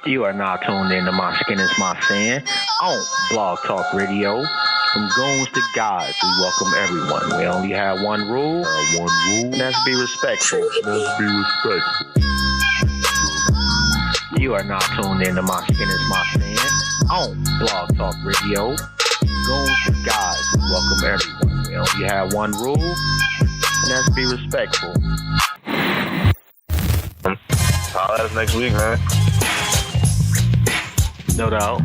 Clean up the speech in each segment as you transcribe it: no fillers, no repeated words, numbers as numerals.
You are now tuned in to My Skin is My Sin on Blog Talk Radio. From goons to guys, we welcome everyone. We only have one rule, and that's be respectful. You are now tuned in to My Skin is My Sin on Blog Talk Radio. Goons to guys, we welcome everyone. We only have one rule, and that's be respectful. Holla at us next week, man. No doubt,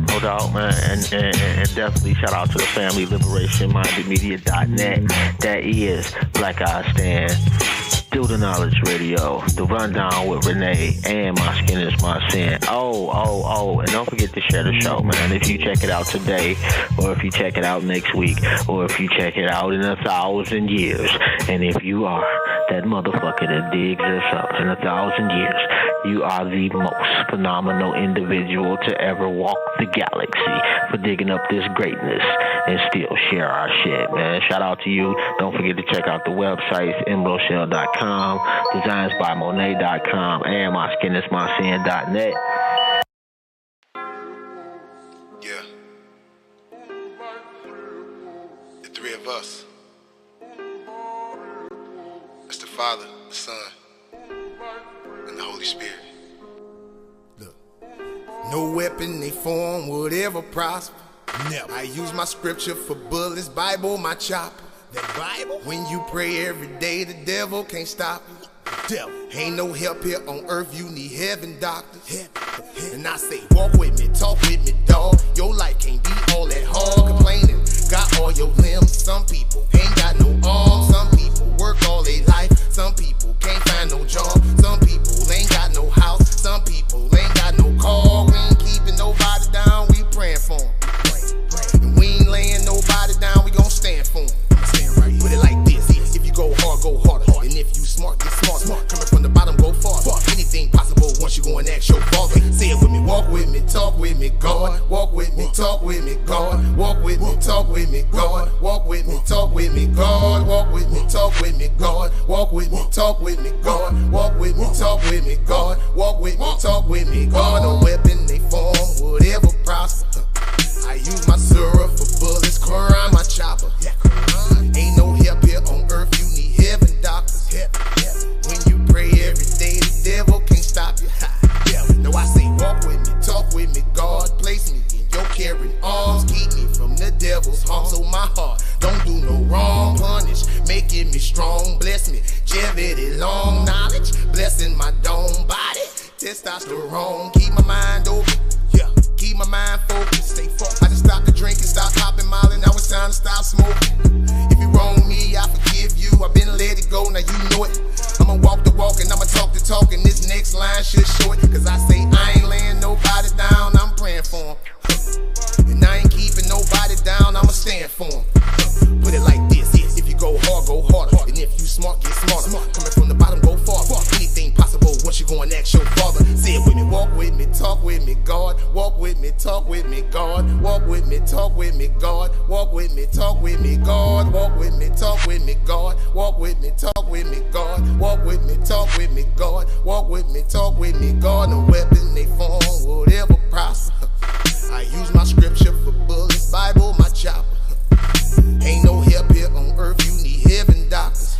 man, and definitely shout out to the family, liberationmindedmedia.net. That is Black Eye Stand, Still the Knowledge Radio, The Rundown with Renee, and My Skin is My Sin. Oh, and don't forget to share the show, man. If you check it out today, or if you check it out next week, or if you check it out in 1,000 years, and if you are that motherfucker that digs us up in 1,000 years, you are the most phenomenal individual to ever walk the galaxy for digging up this greatness and still share our shit, man. Shout out to you. Don't forget to check out the websites, emeraldshell.com, designsbymonet.com, and myskinismysin.net. Yeah. The three of us. It's the Father, the Son, and the Holy Spirit. Look, no weapon they form would ever prosper. Never. I use my scripture for bullets, Bible my chopper. That Bible? When you pray every day, the devil can't stop you. Devil. Ain't no help here on earth, you need heaven doctors. And I say, walk with me, talk with me, dawg. Your life can't be all that hard. Complaining, got all your limbs. Some people ain't got no arms. Some people work all their life. Some people can't find no job. Some people ain't got no house. Some people ain't got no car. We ain't keeping nobody down, we praying for them. And we ain't laying nobody down, we gon' stand for them. Stand right here. Put it like this, if you go hard, go harder. And if you smart, get smart. Coming from the bottom, go farther. Anything possible once you go and ask your father. Say it with me, walk with me, talk with me, God. Walk with me, talk with me, God. Walk with me, talk with me, God. Walk with me, talk with me, God. Walk with me, talk with me, God. Walk with me, talk with me, God. Walk with me, talk with me, God. Walk with me, talk with me, God. No weapon they form would ever prosper. I use my syrup for bullets, Quran my chopper. Ain't no help here on earth, you need heaven doctors. When you pray every day, the devil can't stop you. No, I say walk with me, talk with me, God. Place me in your caring arms. Keep me from the devil's harm. So my heart don't do no wrong. Punish, making me strong. Bless me, longevity, long knowledge. Blessing my dome body. Testosterone, keep my mind open. Keep my mind focused, stay focused. I just stopped the drinking, stopped popping Molly, now it's time to stop smoking. If you wrong me, I forgive you. I've been let it go, now you know it. I'ma walk the walk and I'ma talk the talk, and this next line should show it. Cause I say I ain't laying nobody down, I'm praying for him. And I ain't keeping nobody down, I'ma stand for him. Put it like this, if you go hard, go harder. And if you smart, get smarter. Coming from the bottom, go far. Anything possible once you go and ask your father. Say it with me, walk with me, talk with me, God. Walk with me, talk with me, God. Walk with me, talk with me, God. Walk with me, talk with me, God. Walk with me, talk with me, God. Walk with me, talk with me, God. Walk with me, talk with me, God. Walk with me, talk with me, God. No weapon they form would ever prosper. I use my scripture for bullets, Bible my chopper. Ain't no help here on earth, you need heaven doctors.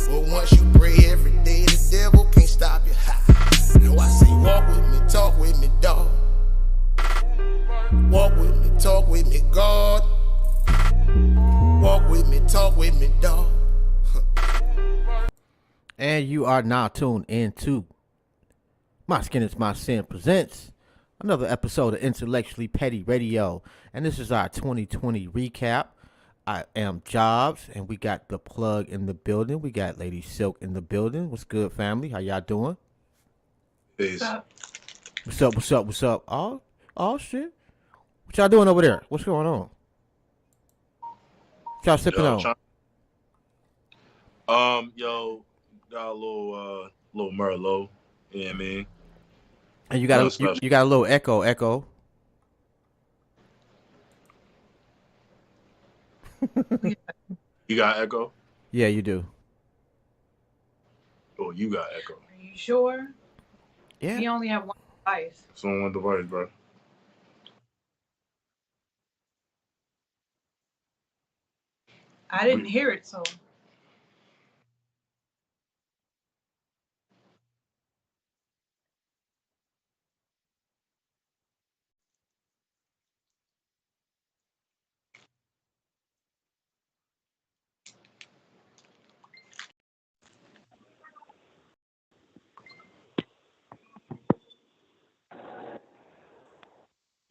But once you pray every day, the devil can't stop you. No, I say walk with me, talk with me, dog. Walk with me, talk with me, God. Walk with me, talk with me, dog. And you are now tuned into My Skin is My Sin presents another episode of Intellectually Petty Radio. And this is our 2020 recap. I am Jobs, and we got the plug in the building. We got Lady Silk in the building. What's good, family? How y'all doing? Peace. What's up? Oh, shit. What y'all doing over there? What's going on? What y'all sipping on? Got a little Merlot. You know what I mean? And you got you got a little echo. You got echo? Yeah, you do. Oh, you got echo. Are you sure? Yeah. We only have one It's on one device, bro. I didn't hear it, so.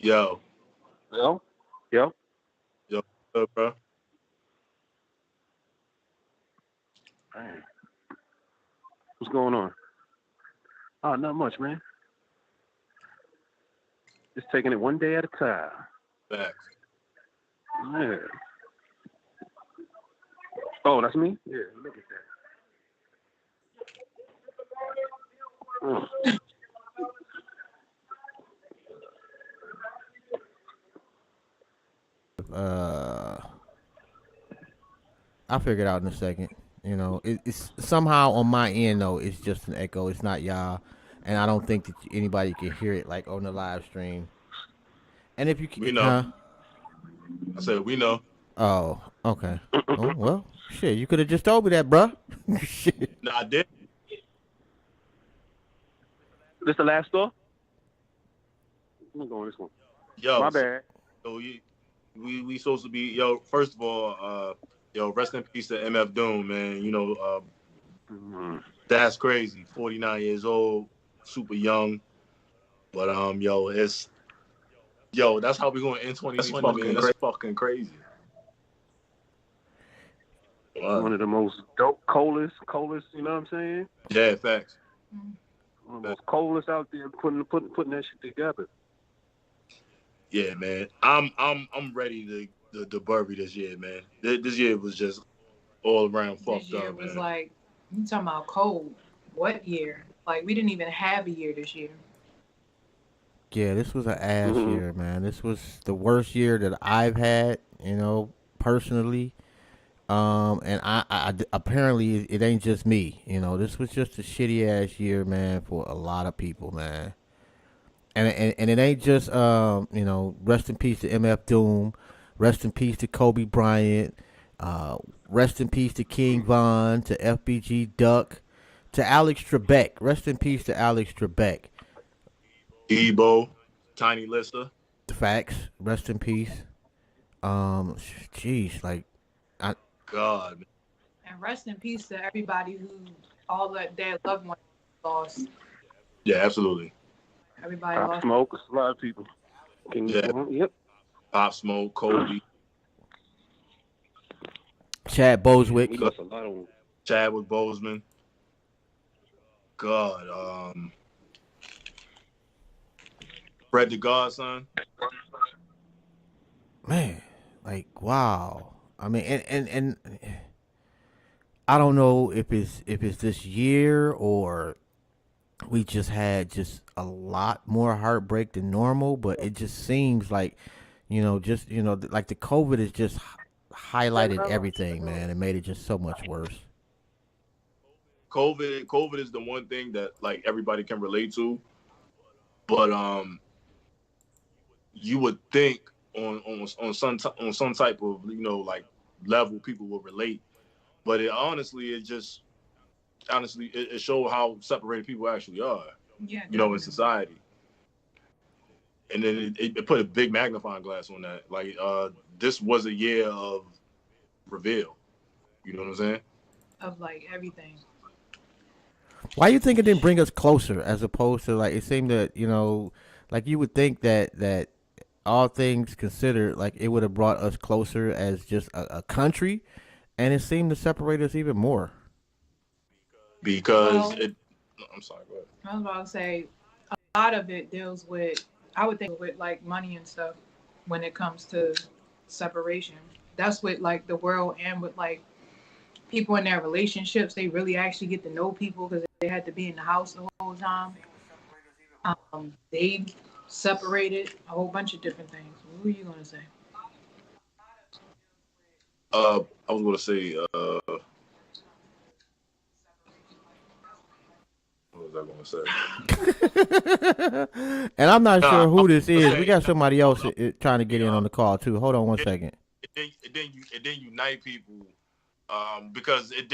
Yo, Yo. yo, what's up, bro? Man. What's going on? Oh, not much, man. Just taking it one day at a time. Facts. Yeah. Oh, that's me? Yeah, look at that. I'll figure it out in a second. You know, it's somehow on my end though. It's just an echo. It's not y'all, and I don't think that anybody can hear it like on the live stream. And if you We can, know. I said we know. Oh, okay. Oh well, shit. You could have just told me that, bruh. Shit. Nah, I did. This the last store? I'm going this one. Yo, My bad. So we supposed to be First of all, rest in peace to MF Doom, man. That's crazy. 49 years old, super young. But that's how we going to end 2020, man. That's fucking crazy. Wow. One of the most dope, coldest, you know what I'm saying? Yeah, facts. One of the most coldest out there putting that shit together. Yeah, man. I'm ready to bury this year, man. This year was just all around fucked up. This year was man. like, you talking about cold. What year? Like, we didn't even have a year this year. Yeah, this was an ass year, man. This was the worst year that I've had, you know, personally. And I apparently it ain't just me, you know. This was just a shitty ass year, man, for a lot of people, man. And it ain't just you know, rest in peace to MF Doom, rest in peace to Kobe Bryant, rest in peace to King Von, to FBG Duck, to Alex Trebek. Rest in peace to Alex Trebek. Debo, Tiny Lister. The facts. Rest in peace. Jeez, like, God. Man. And rest in peace to everybody who all their loved ones lost. Yeah, absolutely. Everybody Pop lost. Smoke, a lot of people. Yep. Pop Smoke, Kobe. Chad Boswick. He lost a lot of them. Chadwick Boseman. God. Fred the Godson. Man, like, wow. I mean, and I don't know if it's this year or we just had just a lot more heartbreak than normal, but it just seems like, you know, like the COVID has just highlighted everything, man, and made it just so much worse. COVID is the one thing that like everybody can relate to, but you would think on some type of, you know, like level people will relate, but it showed how separated people actually are. Yeah. You know, in society. And then it put a big magnifying glass on that. Like, this was a year of reveal. You know what I'm saying? Of like everything. Why you think it didn't bring us closer, as opposed to, like, it seemed that, you know, like you would think that all things considered, like it would have brought us closer as just a country, and it seemed to separate us even more. Because I'm sorry, go ahead. I was about to say, a lot of it deals with, I would think, with like money and stuff when it comes to separation. That's with like the world and with like people in their relationships. They really actually get to know people because they had to be in the house the whole time. They separated a whole bunch of different things. What were you going to say? I was going to say, what was was I gonna say? And I'm not sure who this is. Okay. We got somebody else trying to get in on the call too. Hold on one second. And then unite people, because it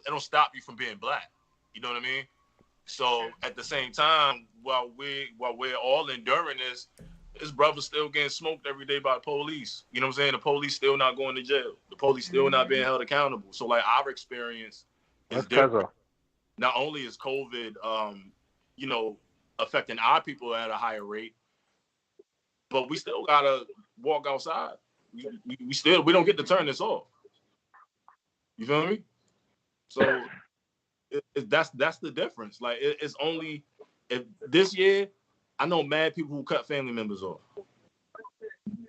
don't stop you from being black. You know what I mean? So at the same time, while we're all enduring this, his brother's still getting smoked every day by the police. You know what I'm saying? The police still not going to jail. The police still not being held accountable. So like our experience is different. Not only is COVID, affecting our people at a higher rate, but we still gotta walk outside. We don't get to turn this off. You feel me? So that's the difference. Like it's only if this year. I know mad people who cut family members off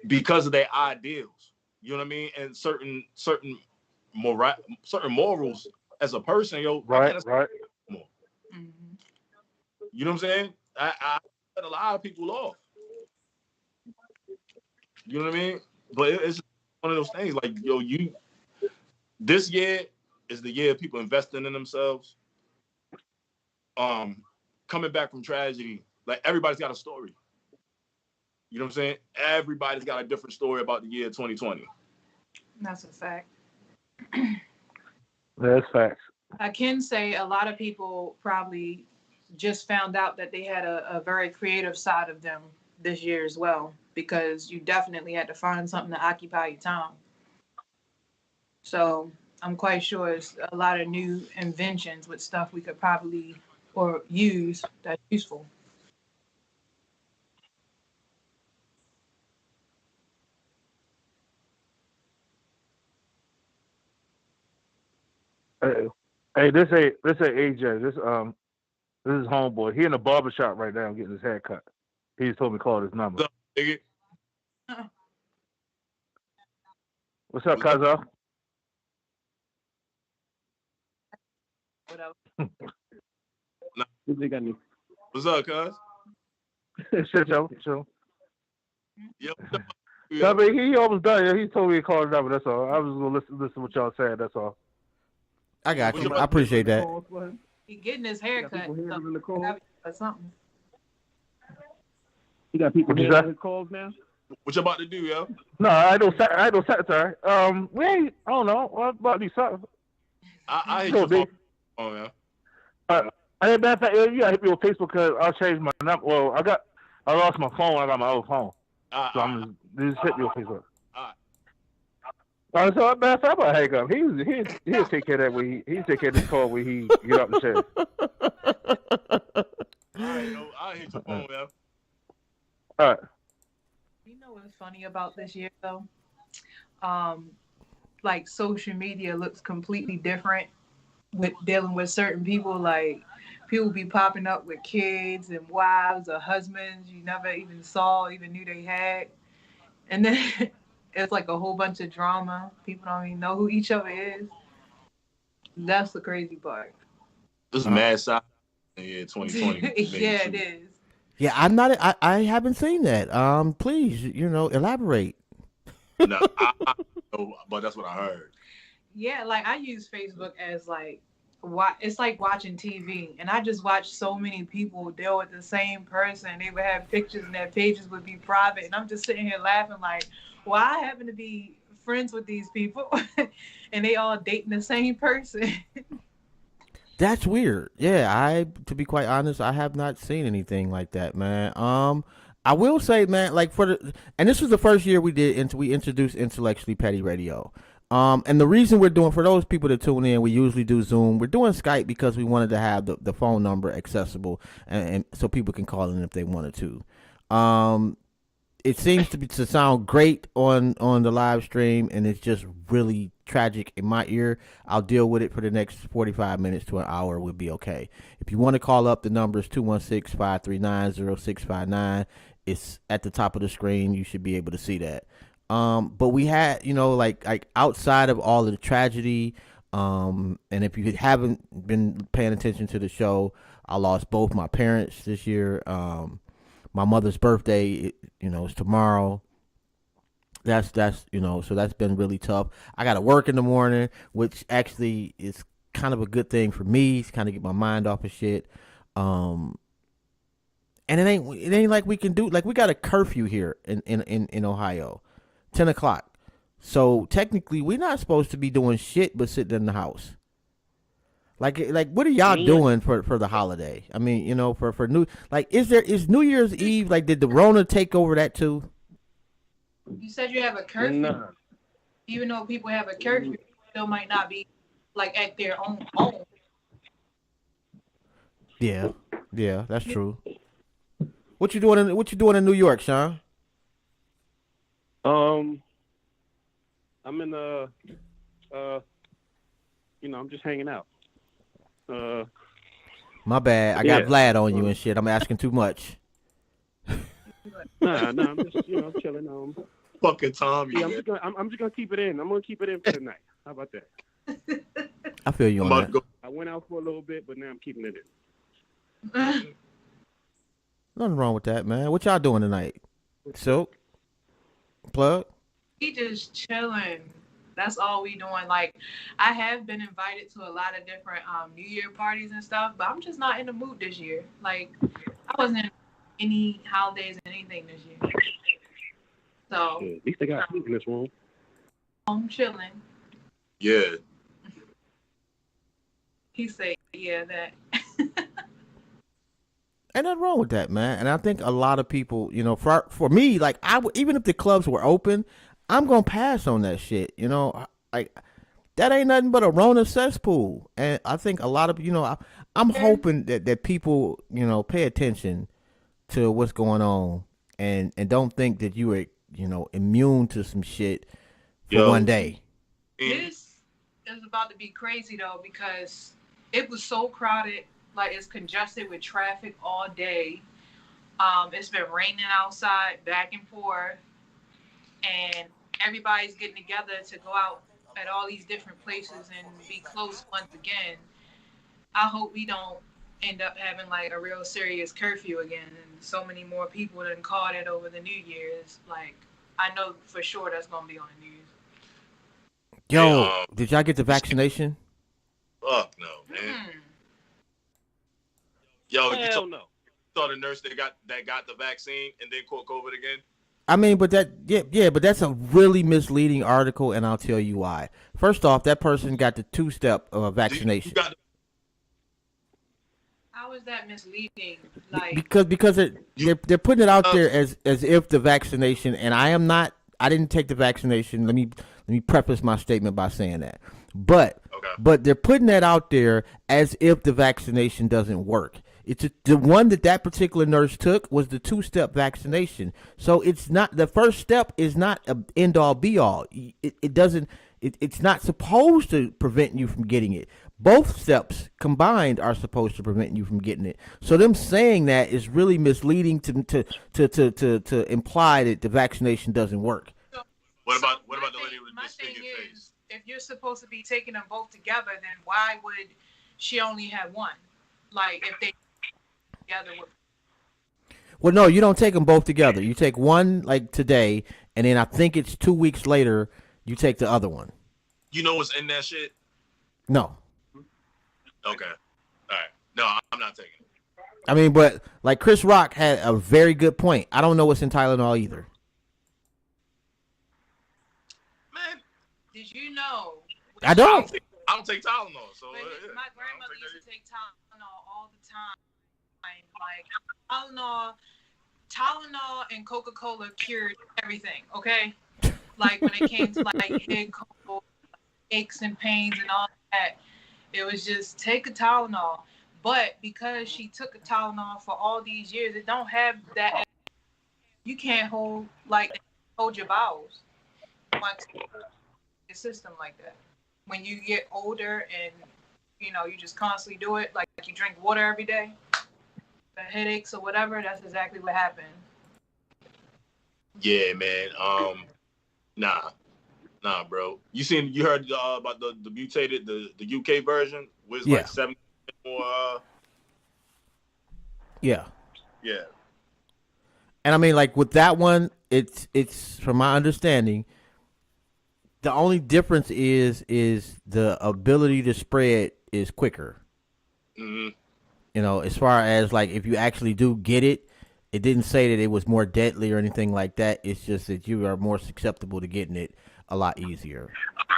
because of their ideals. You know what I mean? And certain morals as a person, Right. Mm-hmm. You know what I'm saying? I cut a lot of people off. You know what I mean? But it's one of those things. Like this year is the year of people investing in themselves. Coming back from tragedy. Like, everybody's got a story. You know what I'm saying? Everybody's got a different story about the year 2020. That's a fact. That's facts. I can say a lot of people probably just found out that they had a very creative side of them this year as well, because you definitely had to find something to occupy your time. So I'm quite sure it's a lot of new inventions with stuff we could probably or use that's useful. Hey, this ain't AJ. This is homeboy. He in the barber shop right now getting his hair cut. He just told me to call his number. What's up, Kaza? What else? What's up, cuz? Shit, yo. Yeah. I mean, he almost done. Yeah, he told me to call his number. That's all. I was gonna listen to what y'all said. That's all. I got you. I appreciate that. He getting his hair cut. Or something. You got people What you in the calls now? What you about to do, yo? No, I don't secretary. We ain't. I don't know. What about these something? I hit your phone. Oh, yeah. Matter of fact, you gotta hit me on Facebook because I'll change my number. Well, I lost my phone. I got my old phone, so I'm just hit me on Facebook. So matter of fact, I'm about to hang up. He'll take care of that when he take care of this call when he get up and shit. I'll hit your phone, yo. All right. You know what's funny about this year though? Like social media looks completely different with dealing with certain people. Like people be popping up with kids and wives or husbands you never even saw, even knew they had. And then it's like a whole bunch of drama. People don't even know who each other is. That's the crazy part. This is mad side. Yeah, 2020. Yeah, it is. Yeah, I'm not. I haven't seen that. Please, elaborate. No, I know, but that's what I heard. Yeah, like I use Facebook as like it's like watching TV, and I just watch so many people deal with the same person. They would have pictures and their pages would be private, and I'm just sitting here laughing like, well, I happen to be friends with these people, and they all dating the same person. That's weird. Yeah, to be quite honest, I have not seen anything like that, man. I will say, man, like and this was the first year we introduced Intellectually Petty Radio. And the reason we're doing, for those people that tune in, we usually do Zoom. We're doing Skype because we wanted to have the phone number accessible and so people can call in if they wanted to. It seems to sound great on the live stream, and it's just really tragic in my ear. I'll deal with it for the next 45 minutes to an hour. We'll be okay. If you want to call up, the number is 216-539-0659. It's at the top of the screen. You should be able to see that. But we had, like outside of all of the tragedy, and if you haven't been paying attention to the show, I lost both my parents this year. My mother's birthday, is tomorrow. That's so that's been really tough. I got to work in the morning, which actually is kind of a good thing for me. It's kind of get my mind off of shit. And it ain't like we can do, like, we got a curfew here in Ohio, 10 o'clock. So technically, we're not supposed to be doing shit but sitting in the house. Like what are y'all doing for the holiday? I mean, you know, for new, like, is New Year's Eve, like, did the Rona take over that too? You said you have a curfew. No. Even though people have a curfew, still might not be like at their own home. Yeah, that's true. What you doing in New York, Sean? I'm in I'm just hanging out. My bad. I got Vlad on you and shit. I'm asking too much. Nah, I'm just chilling. Fucking Tommy. Yeah, I'm just gonna keep it in. I'm gonna keep it in for tonight. How about that? I feel you on that. I went out for a little bit, but now I'm keeping it in. Nothing wrong with that, man. What y'all doing tonight? Silk? Plug? We just chilling. That's all we doing. Like, I have been invited to a lot of different New Year parties and stuff, but I'm just not in the mood this year. Like, I wasn't in any holidays or anything this year. So At least they got sleep in this room. I'm chilling. Yeah. He said, yeah, that. Ain't nothing wrong with that, man. And I think a lot of people, you know, for me, like, even if the clubs were open, I'm gonna pass on that shit. You know, like, that ain't nothing but a Rona cesspool. And I think a lot of, you know, I'm hoping that people, you know, pay attention to what's going on and don't think that you are, you know, immune to some shit for one day. This is about to be crazy though, because it was so crowded. Like, it's congested with traffic all day. It's been raining outside back and forth, and everybody's getting together to go out at all these different places and be close once again. I hope we don't end up having like a real serious curfew again, and so many more people done caught it over the New Year's. Like, I know for sure that's gonna be on the news. Yo, did y'all get the vaccination? Fuck no, man. Yo, you saw the nurse that got the vaccine and then caught COVID again? I mean, but but that's a really misleading article, and I'll tell you why. First off, that person got the 2-step vaccination. How is that misleading? Like, because they're putting it out there as if the vaccination, and I didn't take the vaccination. Let me preface my statement by saying that. But they're putting that out there as if the vaccination doesn't work. It's the one that particular nurse took was the 2-step vaccination. So it's not, the first step is not an end all be all. It's not supposed to prevent you from getting it. Both steps combined are supposed to prevent you from getting it. So them saying that is really misleading to imply that the vaccination doesn't work. What about the lady with the disfigured face? If you're supposed to be taking them both together, then why would she only have one? Like, if they together with. Well, no, you don't take them both together. You take one like today, and then I think it's 2 weeks later you take the other one. You know what's in that shit? No. Okay. All right. No, I'm not taking it. I mean, but like Chris Rock had a very good point. I don't know what's in Tylenol either. Man, did you know? I don't. I don't take Tylenol. So my grandmother used to take Tylenol all the time. Like, Tylenol and Coca-Cola cured everything. Okay, like when it came to like head cold, aches and pains and all that, it was just take a Tylenol. But because she took a Tylenol for all these years, it don't have that. You can't hold your bowels. Your system like that. When you get older and you just constantly do it, like you drink water every day, the headaches or whatever, that's exactly what happened. Yeah, man. Nah, bro. You heard about the mutated the UK version was like 7 more. Yeah. Yeah. And I mean, like with that one, it's from my understanding, The only difference is the ability to spread is quicker. Mm-hmm. You know, as far as like if you actually do get it, it didn't say that it was more deadly or anything like that. It's just that you are more susceptible to getting it a lot easier.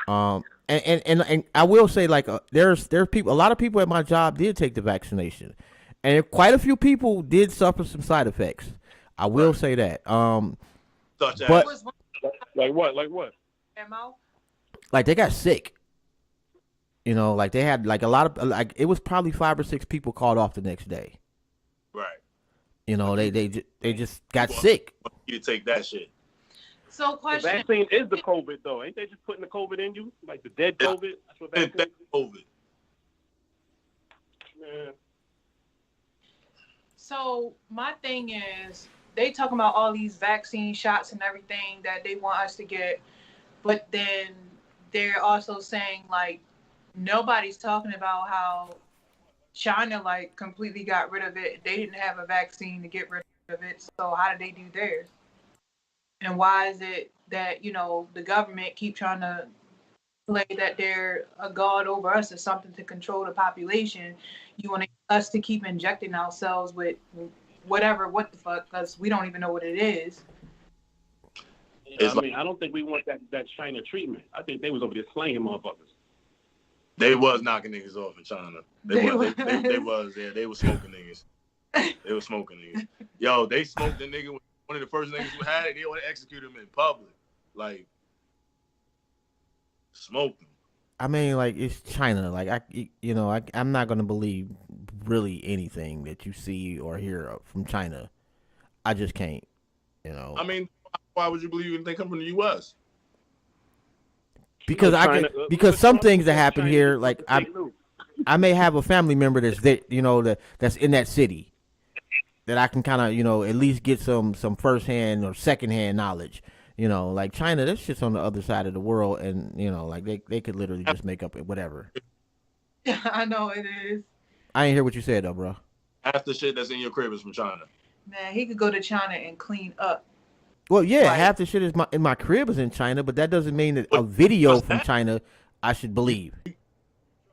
And I will say like there's people, a lot of people at my job did take the vaccination, and quite a few people did suffer some side effects. I will say that. Such but as Like what? Like what? Ammo? like they got sick. You know, like they had like a lot of like it was probably 5 or 6 people called off the next day. right. You know, they just got sick. You take that shit. So The question. vaccine is the COVID though. Ain't they just putting the COVID in you? Like the dead Yeah. COVID? That's what vaccine is? COVID. Man. So my thing is, they talking about all these vaccine shots and everything that they want us to get, but then they're also saying like nobody's talking about how China like completely got rid of it. They didn't have a vaccine to get rid of it. So how did they do theirs? And why is it that, you know, the government keep trying to play that they're a god over us or something to control the population? You want us to keep injecting ourselves with what the fuck, because we don't even know what it is. It's I mean, I don't think we want that China treatment. I think they was over there slanging motherfuckers. They was knocking niggas off in China. They They was was. they was smoking niggas. They was smoking niggas. Yo, they smoked the nigga. One of the first niggas who had it, they want to execute him in public. Like, smoked him. I mean, like it's China. Like I'm not gonna believe really anything that you see or hear from China. I just can't. You know. I mean, why would you believe anything come from the U.S.? Because because some things that happen here, like I may have a family member that's there, you know, that's in that city, that I can kind of, you know, at least get some firsthand or secondhand knowledge. You know, like China, that shit's on the other side of the world, and you know, like they could literally just make up whatever. I know it is. I ain't hear what you said though, bro. Half the shit that's in your crib is from China. Man, he could go to China and clean up. Well, yeah, Right. half the shit is in my crib is in China, but that doesn't mean that a video from China I should believe.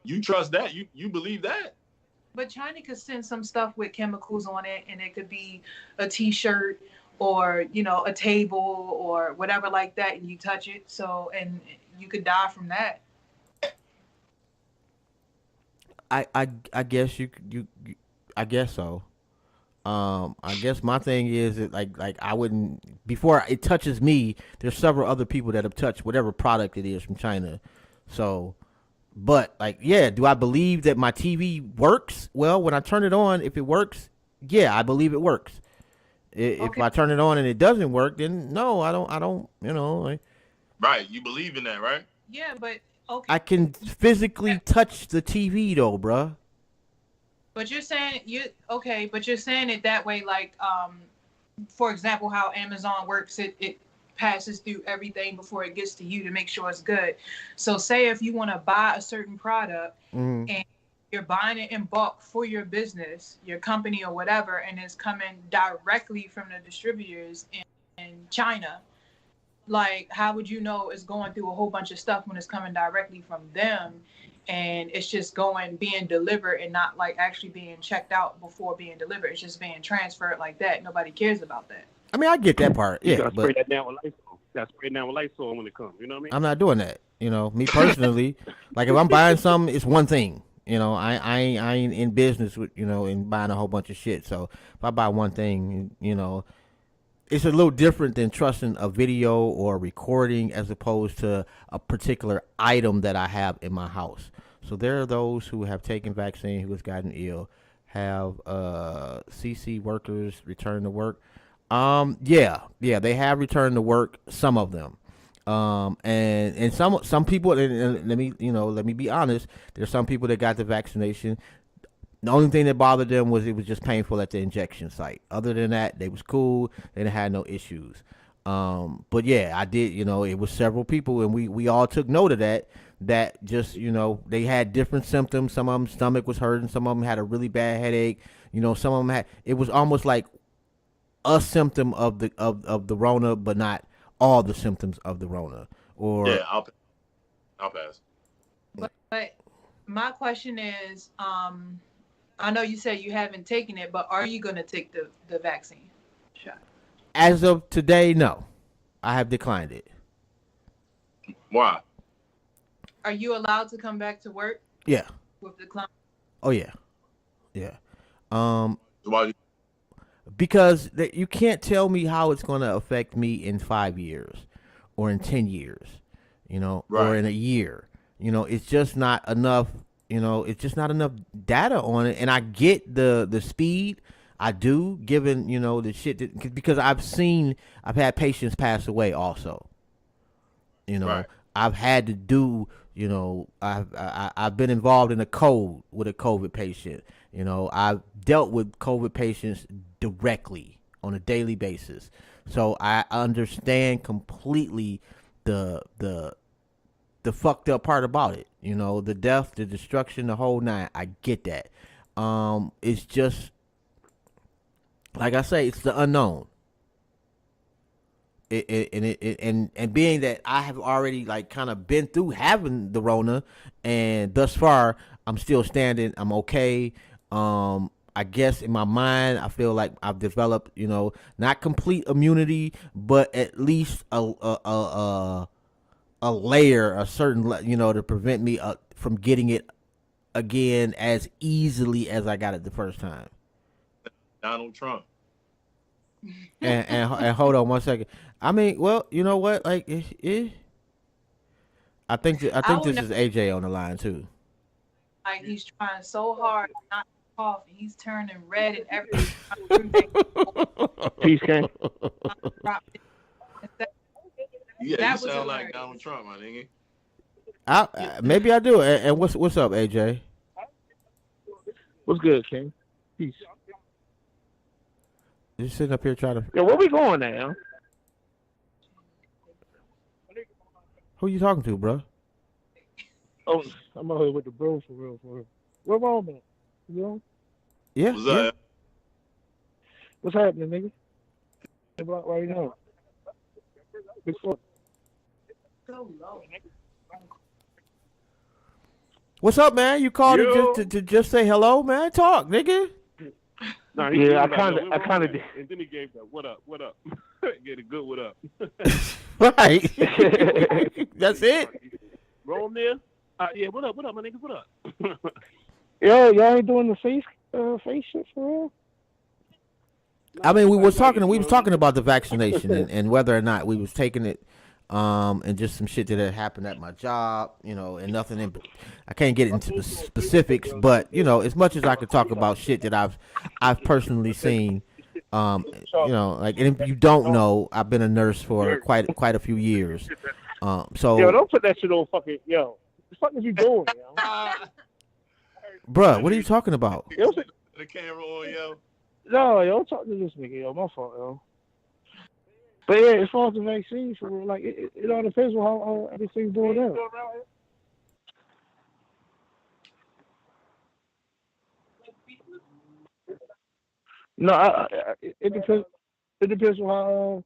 You trust that? You believe that? But China could send some stuff with chemicals on it, and it could be a T-shirt or, you know, a table or whatever like that, and you touch it, so, and you could die from that. I guess you I guess so. I guess my thing is that like I wouldn't, before it touches me. There's several other people that have touched whatever product it is from China. So, but like, yeah, do I believe that my TV works? Well, when I turn it on, if it works, yeah, I believe it works. If Okay. I turn it on and it doesn't work, then no, I don't. You know, like, Right. You believe in that, right? Yeah, but okay. I can physically touch the TV though, bruh. But you're saying but you're saying it that way, like, for example, how Amazon works, it passes through everything before it gets to you to make sure it's good. So say if you want to buy a certain product Mhm. and you're buying it in bulk for your business, your company or whatever, and it's coming directly from the distributors in China, like, how would you know it's going through a whole bunch of stuff when it's coming directly from them? And it's just being delivered and not like actually being checked out before being delivered. It's just being transferred like that. Nobody cares about that. I mean, I get that part, You yeah, gotta spray but that down with Lysol. You gotta spray it down with Lysol when it comes. You know what I mean? I'm not doing that. You know, me personally, like if I'm buying something, it's one thing. You know, I ain't in business with, you know, in buying a whole bunch of shit. So if I buy one thing, you know, it's a little different than trusting a video or recording as opposed to a particular item that I have in my house. So there are those who have taken vaccine, who has gotten ill, have CC workers return to work. Yeah, they have returned to work, some of them. And some people, and let me be honest, there's some people that got the vaccination. The only thing that bothered them was it was just painful at the injection site. Other than that, they was cool. They had no issues. But yeah, I did, you know, it was several people, and we all took note of that just, you know, they had different symptoms. Some of them stomach was hurting. Some of them had a really bad headache. You know, some of them it was almost like a symptom of the Rona, but not all the symptoms of the Rona. Or Yeah, I'll pass. But my question is, I know you said you haven't taken it, but are you going to take the vaccine shot? As of today, no. I have declined it. Why? Are you allowed to come back to work? Yeah. With the clown? Oh yeah. Yeah. Why? Because you can't tell me how it's going to affect me in 5 years or in 10 years, or in a year. It's just not enough, it's just not enough data on it. And I get the speed. I do, given, the shit because I've had patients pass away also. I've had to do, I've been involved in a code with a COVID patient. I've dealt with COVID patients directly on a daily basis. So I understand completely the fucked up part about it. The death, the destruction, the whole nine. I get that. It's just, like I say, it's the unknown. And being that I have already like kind of been through having the Rona, and thus far I'm still standing. I'm okay. I guess in my mind I feel like I've developed, not complete immunity, but at least a layer, a certain, to prevent me from getting it again as easily as I got it the first time. Donald Trump. And hold on 1 second. I mean, well, you know what? Like, I think this is AJ on the line too. Like he's trying so hard not to cough, and he's turning red and everything. Peace, King. Yeah, you sound like Donald Trump, my nigga. Maybe I do. And what's up, AJ? What's good, King? Peace. You sitting up here trying to. Yeah, where we going now? Who you talking to, bro? Oh, I'm out here with the bro for real. Where wrong, man? You know? Yeah. What's up? What's happening, nigga? The block right now. Big fuck. What's up, man? You called it to just say hello, man. Talk, nigga. No, yeah, I kind of did. And then he gave that, what up? Get a good what up. Right. That's it. Roll there. Yeah, what up, my niggas? What up? Yo, y'all ain't doing the face shit for real? I mean, we was talking about the vaccination and whether or not we was taking it, and just some shit that had happened at my job, and nothing I can't get into the specifics, but as much as I could talk about shit that I've personally seen, like, and if you don't know, I've been a nurse for quite a few years. So yo, don't put that shit on fucking yo. What the fuck is you doing, yo? Bruh, what are you talking about? Yo, the camera on, yo. No, yo, talk to this nigga, yo. My fault, yo. But yeah, as far as the vaccine, for real, like it all depends on how everything's going out. No, it depends. It depends on how.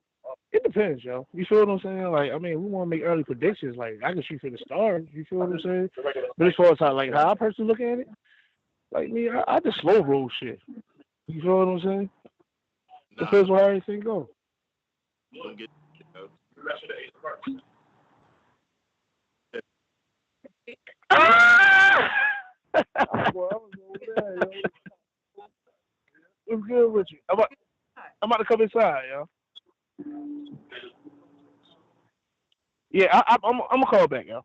It depends, yo. You feel what I'm saying? Like, I mean, we want to make early predictions. Like, I can shoot for the stars. You feel what I'm saying? But as far as how I personally look at it, like me, I just slow roll shit. You feel what I'm saying? Depends on how everything goes. What's good with you? I'm about to come inside, yo. Yeah, I'm gonna call back, yo.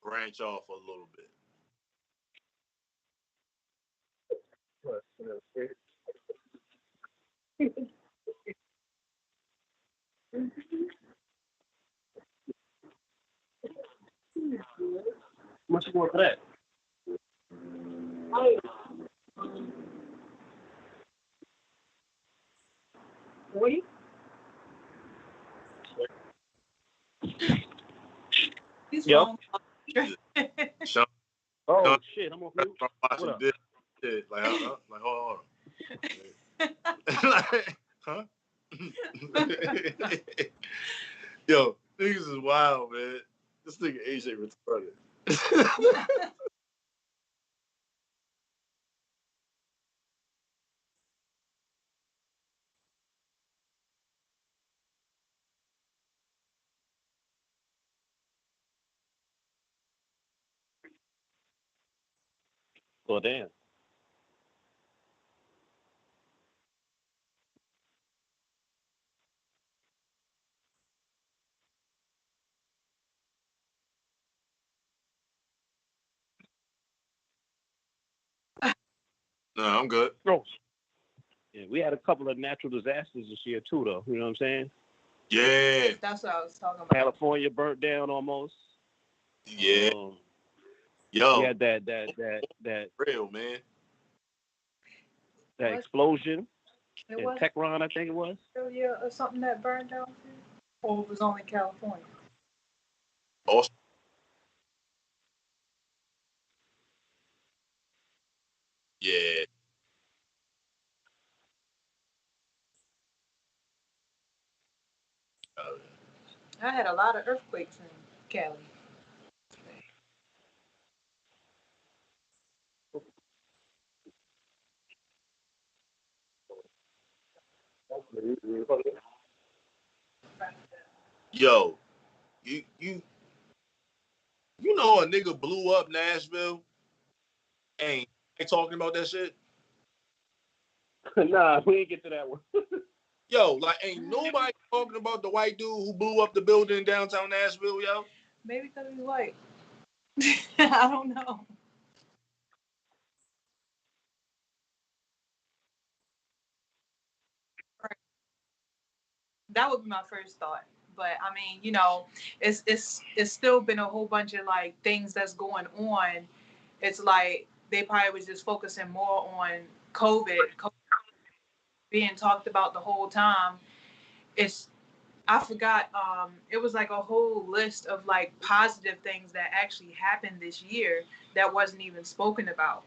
Branch off a little bit. Much more for that. He's Yo. wrong. Sean, Oh shit, I'm on mute. I'm What watching up? this shit. Like, hold on. Like, huh? Yo, niggas is wild, man. This nigga AJ retarded. Well, damn. No, I'm good. Oh. Yeah, we had a couple of natural disasters this year too, though. You know what I'm saying? Yeah. That's what I was talking about. California burnt down almost. Yeah. We Yo, had that real, man. that What? explosion It in was Tehran, I think it was. Australia or something that burned down too? Or it was only California? Awesome. Yeah. I had a lot of earthquakes in Cali. Yo, you know a nigga blew up Nashville? Ain't talking about that shit? Nah, we didn't get to that one. Yo, like ain't nobody talking about the white dude who blew up the building in downtown Nashville, yo. Maybe because he's white. I don't know. That would be my first thought. But I mean, you know, it's still been a whole bunch of like things that's going on. It's like they probably was just focusing more on COVID being talked about the whole time. It's I forgot. It was like a whole list of like positive things that actually happened this year that wasn't even spoken about.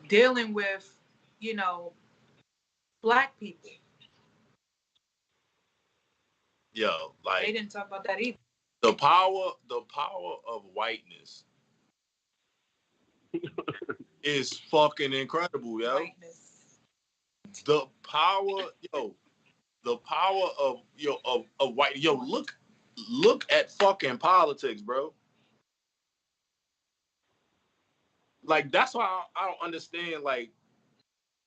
Dealing with, you know, black people. Yo, They like didn't talk about that either. the power of whiteness is fucking incredible, yo. Whiteness. The power, yo, the power of white, yo, look at fucking politics, bro. Like that's why I don't understand like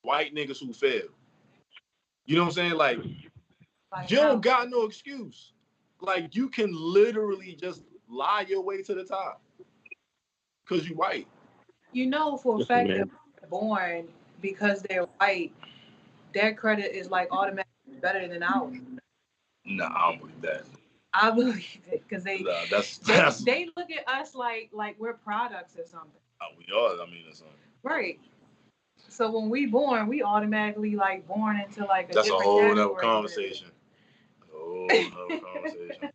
white niggas who fail. You know what I'm saying? Like Like you how? don't got no excuse. Like you can literally just lie your way to the top because you white. You know for a Listen, fact man. that they're born because they're white, their credit is like automatically better than ours. Nah, I don't believe that. I believe it because they, Nah, that's they look at us like we're products or something. we are. I mean, that's Right. So when we born, we automatically like born into like a that's a different whole category. nother conversation. A whole nother conversation.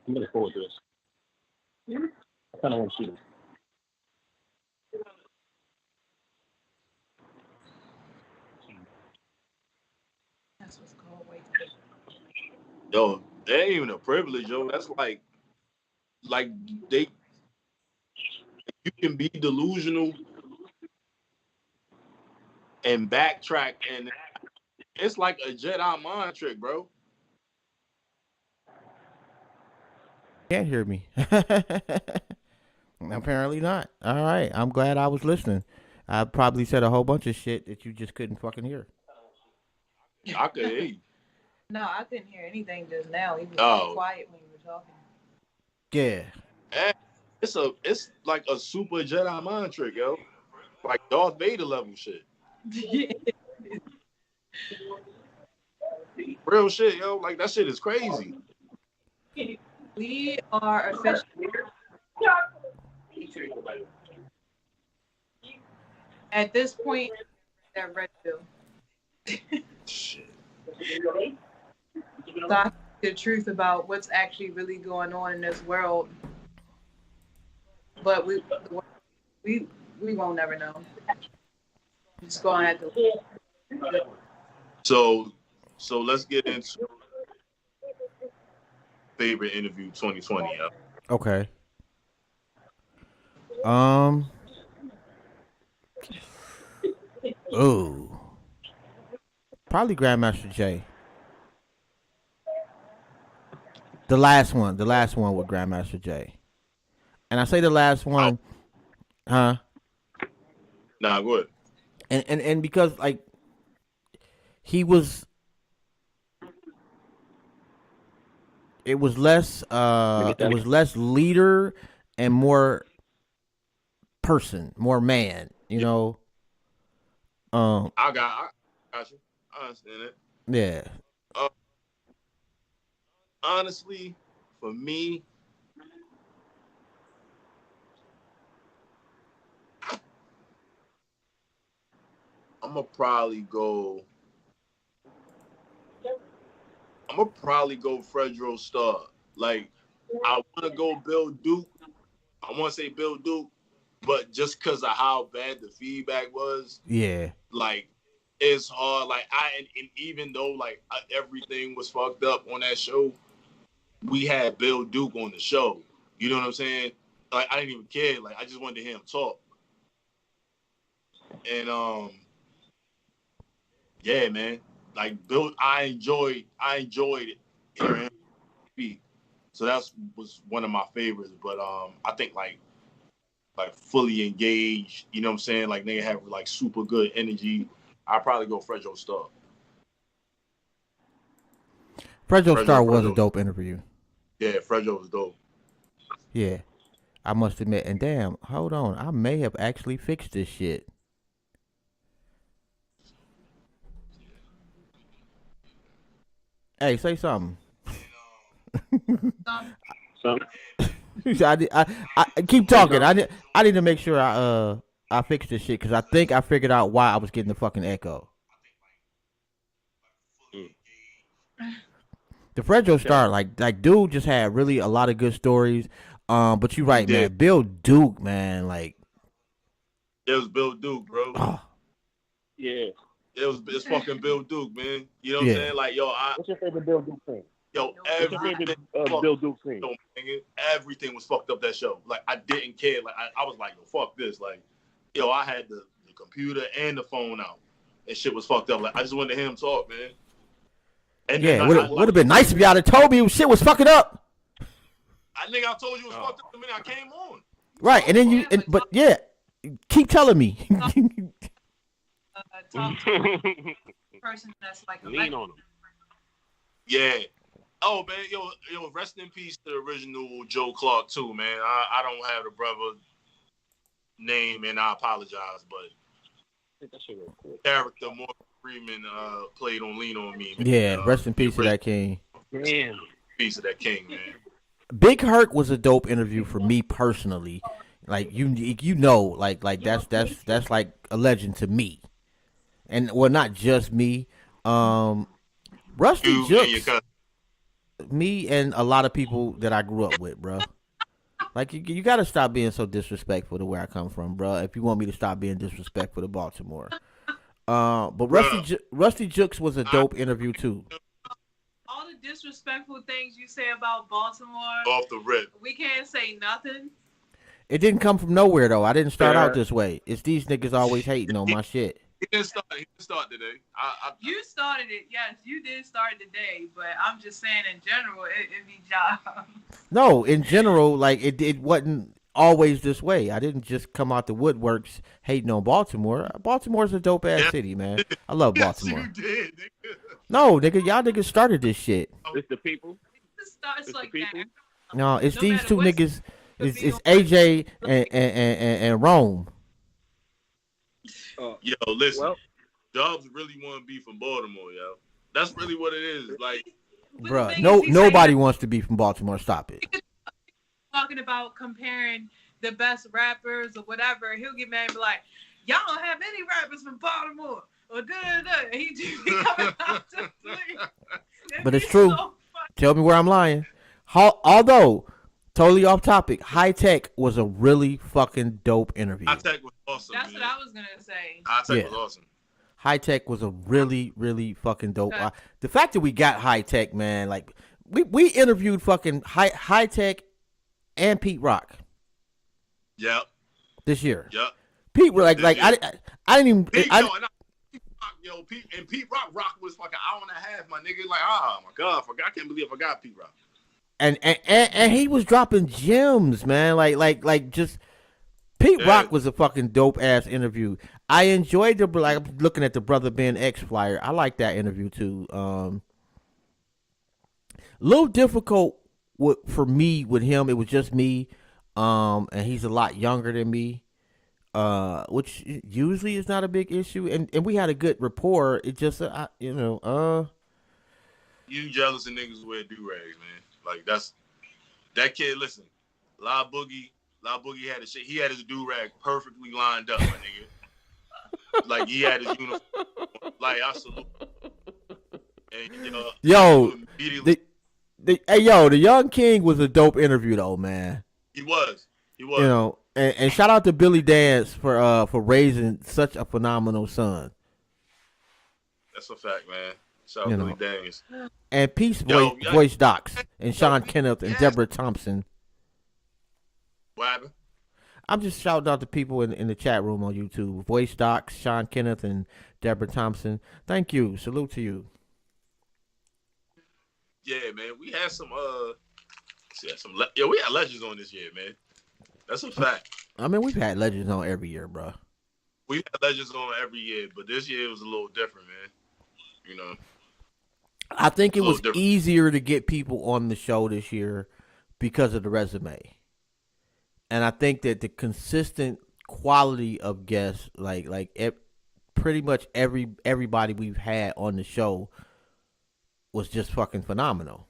I'm looking forward to this. I kind of want to see this. That's what's called white. Yo, that ain't even a privilege, yo. That's like they you can be delusional and backtrack, and it's like a Jedi mind trick, bro. Can't hear me. Apparently not. All right. I'm glad I was listening. I probably said a whole bunch of shit that you just couldn't fucking hear. I could hear you. No, I couldn't hear anything just now. He was Oh. quiet when you were talking. Yeah. And it's like a super Jedi mind trick, yo. Like Darth Vader level shit. Real shit, yo. Like that shit is crazy. We are officially at this point that red pill. Shit. So I think the truth about what's actually really going on in this world, but we won't never know. Just gonna have to. So let's get into favorite interview 2020. Yo. Okay. Oh. Probably Grandmaster Jay. The last one with Grandmaster Jay. And I say the last one, huh? Nah, go ahead. And because like he was, it was less leader and more person, more man, you know. I got you. I understand it. Yeah. Honestly, for me, I'm gonna probably go Fredro Starr. Like, I want to go Bill Duke. I want to say Bill Duke, but just because of how bad the feedback was, Yeah. like, it's hard. Like, and even though like everything was fucked up on that show, we had Bill Duke on the show. You know what I'm saying? Like, I didn't even care. Like, I just wanted to hear him talk. And yeah, man. Like Bill, I enjoyed it hearing him speak. So that was one of my favorites. But I think like fully engaged. You know what I'm saying? Like they have like super good energy. I'd probably go Fredro Starr. Fredro Starr was a dope interview. Yeah, Fredro was dope. Yeah, I must admit. And damn, hold on, I may have actually fixed this shit. Hey, say something. I keep talking. I need to make sure I fix this shit because I think I figured out why I was getting the fucking echo. The Fredro Starr, like dude just had really a lot of good stories. But you're right, man. Bill Duke, man, like it was Bill Duke, bro. Oh. Yeah. It's fucking Bill Duke, man. You know what I'm saying? Like, yo, what's your favorite Bill Duke thing? Yo, what's your favorite Bill Duke thing? Everything was fucked up that show. Like, I didn't care. Like, I was like, yo, fuck this. Like, yo, I had the computer and the phone out, and shit was fucked up. Like, I just wanted to hear him talk, man. And yeah, would have been nice if y'all had told me shit was fucking up. I told you it was fucked up the minute I came on. Right, and then but yeah, keep telling me. Talk to person that's like lean on him. Yeah. Oh man, yo, rest in peace to the original Joe Clark too, man. I don't have the brother name, and I apologize, but character Morgan Freeman played on Lean on Me. Man. Yeah, rest in peace to that king. Man, peace of that king, man. Big Herc was a dope interview for me personally. Like you know, like that's like a legend to me. And well, not just me. Rusty Jukes, me and a lot of people that I grew up with, bro. Like you got to stop being so disrespectful to where I come from, bro. If you want me to stop being disrespectful to Baltimore, but Rusty Jukes was a dope interview too. All the disrespectful things you say about Baltimore, off the rip, we can't say nothing. It didn't come from nowhere though. I didn't start out this way. It's these niggas always hating on my shit. He didn't start today. You started it, yes. You did start today, but I'm just saying in general, it'd be job. No, in general, like it wasn't always this way. I didn't just come out the woodworks hating on Baltimore. Baltimore's a dope ass city, man. I love Baltimore. Yes, you did, nigga. No, nigga, y'all niggas started this shit. It's the people. It starts like that. No, it's these two niggas. It's AJ and Rome. Yo, listen. Dubs really want to be from Baltimore, yo. That's really what it is. Like, bruh, nobody wants to be from Baltimore. Stop it. Talking about comparing the best rappers or whatever, he'll get mad and be like, y'all don't have any rappers from Baltimore. Or da-da-da. He just be coming out to play. But it's true. So tell me where I'm lying. Although, totally off topic, High Tech was a really fucking dope interview. High Tech was awesome. That's what I was going to say. High Tech was awesome. High Tech was a really, really fucking dope. The fact that we got High Tech, man, like, we interviewed fucking High Tech and Pete Rock. Yep. This year. Yep. Pete, I didn't even. Pete Rock was fucking hour and a half, my nigga. Like, oh my god, I can't believe I forgot Pete Rock. And he was dropping gems, man. Like just Pete Rock was a fucking dope ass interview. I enjoyed looking at the Brother Ben X flyer. I like that interview too. A little difficult for me with him. It was just me, and he's a lot younger than me. Which usually is not a big issue, and we had a good rapport. It just, you jealous of niggas who wear do-rags, man. Like that kid. Listen, La Boogie had his shit. He had his do-rag perfectly lined up, my nigga. Like he had his uniform. Like I salute. And, the Young King was a dope interview though, man. He was. You know. And shout out to Billy Dance for raising such a phenomenal son. That's a fact, man. Shout out to Billy Dance. And Peace Voice Docs and Sean Kenneth and Deborah Thompson. What happened? I'm just shouting out to people in the chat room on YouTube. Voice Docs, Sean Kenneth and Deborah Thompson. Thank you. Salute to you. Yeah, man. We had we had legends on this year, man. That's a fact. I mean, we've had legends on every year, bro. We've had legends on every year, but this year was a little different, man. You know. I think it was easier to get people on the show this year because of the resume. And I think that the consistent quality of guests, pretty much everybody we've had on the show was just fucking phenomenal.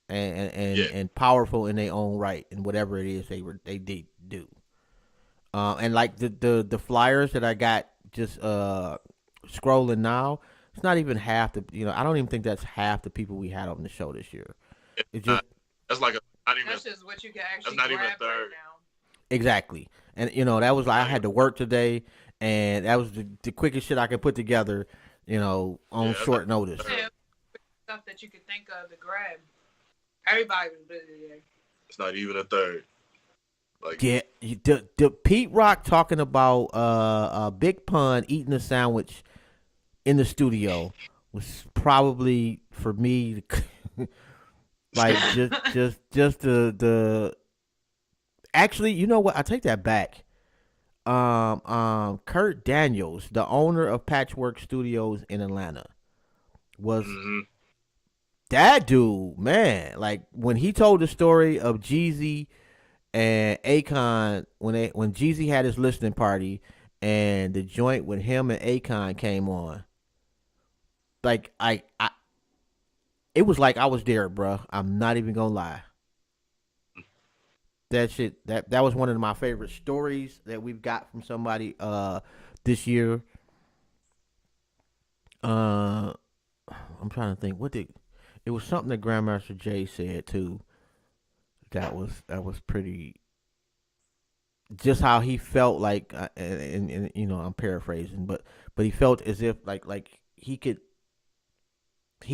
And powerful in their own right, and whatever it is they do. And like the flyers that I got just scrolling now, it's not even half the. I don't even think that's half the people we had on the show this year. It's just that's like that's just what you can actually. That's not even a third. Right now. Exactly, and that was like I had to work today, and that was the quickest shit I could put together. On short notice. Stuff that you could think of to grab. Everybody was busy today. It's not even a third. Like the Pete Rock talking about Big Pun eating a sandwich in the studio was probably for me like just the actually, you know what? I take that back. Kurt Daniels, the owner of Patchwork Studios in Atlanta, was that dude, man. Like when he told the story of Jeezy and Akon when Jeezy had his listening party and the joint with him and Akon came on. Like it was like I was there, bro. I'm not even gonna lie. That shit that was one of my favorite stories that we've got from somebody this year. I'm trying to think it was something that Grandmaster Jay said too. That was pretty. Just how he felt like, and I'm paraphrasing, but he felt as if like he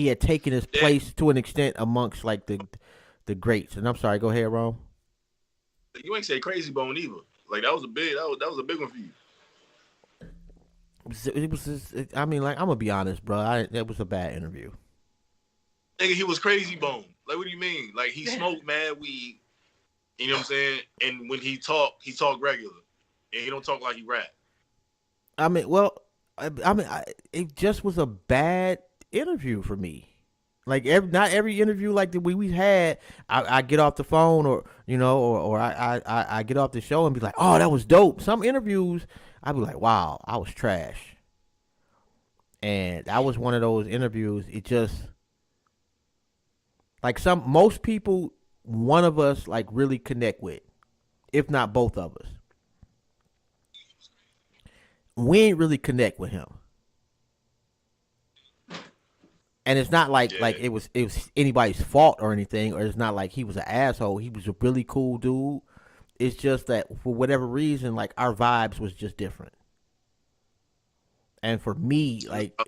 had taken his place to an extent amongst like the greats. And I'm sorry, go ahead, Ron. You ain't say Crazy Bone either. Like that was a big one for you. It was just, I'm gonna be honest, bro. That was a bad interview. Nigga, he was Crazy Bone. Like, what do you mean? Like, he smoked mad weed. You know what I'm saying? And when he talk regular, and he don't talk like he rap. It just was a bad interview for me. Like not every interview like the we had, I get off the phone or I get off the show and be like, oh, that was dope. Some interviews I'd be like, wow, I was trash. And that was one of those interviews. It just like most people, one of us like really connect with, if not both of us. We ain't really connect with him. And it's not like it was anybody's fault or anything, or it's not like he was an asshole. He was a really cool dude. It's just that for whatever reason, like our vibes was just different. And for me, like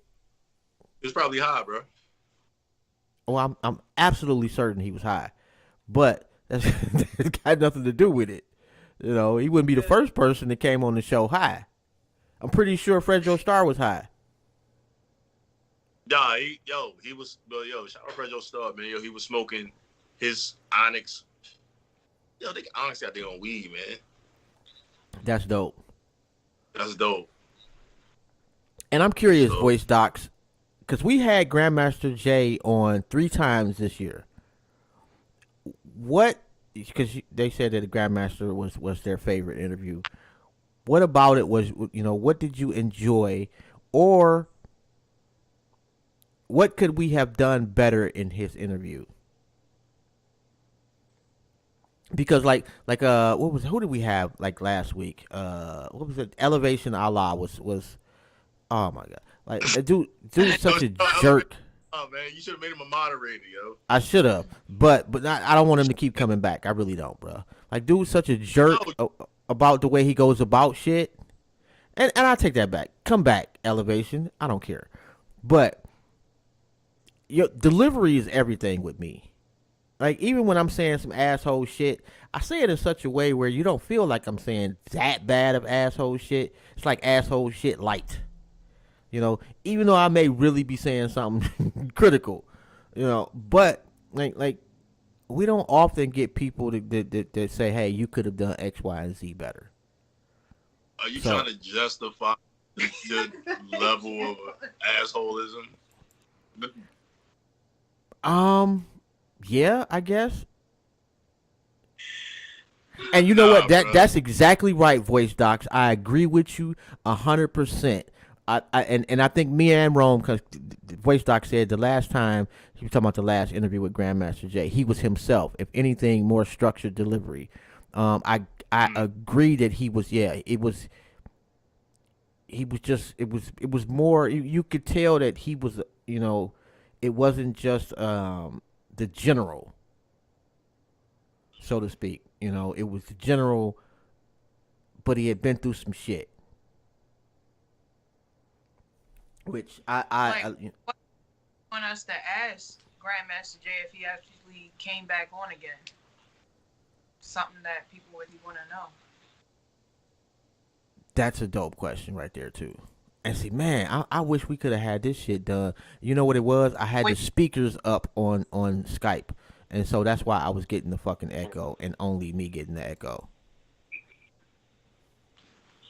it's probably high, bro. Well, I'm absolutely certain he was high, but that's got nothing to do with it. You know, he wouldn't be the first person that came on the show high. I'm pretty sure Fred Joe Star was high. Nah, he was, shout out Fred Joe Star, man. Yo, he was smoking his Onyx. Yo, they honestly out there on weed, man. That's dope. That's dope. And I'm curious, Voice Docs, because we had Grandmaster Jay on 3 times this year. What? Because they said that the Grandmaster was their favorite interview. What about it was, what did you enjoy, or what could we have done better in his interview? Because who did we have like last week? What was it? Elevation Allah was oh my god, like dude such a jerk. Oh man, you should have made him a moderator, yo. I should have, but I don't want him to keep coming back. I really don't, bro. Like dude's such a jerk about the way he goes about shit. And I take that back. Come back, Elevation. I don't care. But your delivery is everything with me. Like, even when I'm saying some asshole shit, I say it in such a way where you don't feel like I'm saying that bad of asshole shit. It's like asshole shit light. Even though I may really be saying something critical, but like we don't often get people that say, hey, you could have done X, Y, and Z better. Are you trying to justify the level of assholism? Yeah, I guess. And you know what? That's exactly right, Voice Docs. I agree with you 100%. I think me and Rome, because Voice Doc said the last time he was talking about the last interview with Grandmaster Jay, he was himself. If anything, more structured delivery. I agree that he was. Yeah, it was. He was just. It was more. You could tell that he was. It wasn't just the general, so to speak. It was the general, but he had been through some shit. Which I want us to ask Grandmaster Jay if he actually came back on again. Something that people would want to know. That's a dope question right there too. And see, man, I wish we could have had this shit done. You know what it was? I had the speakers up on Skype, and so that's why I was getting the fucking echo, and only me getting the echo.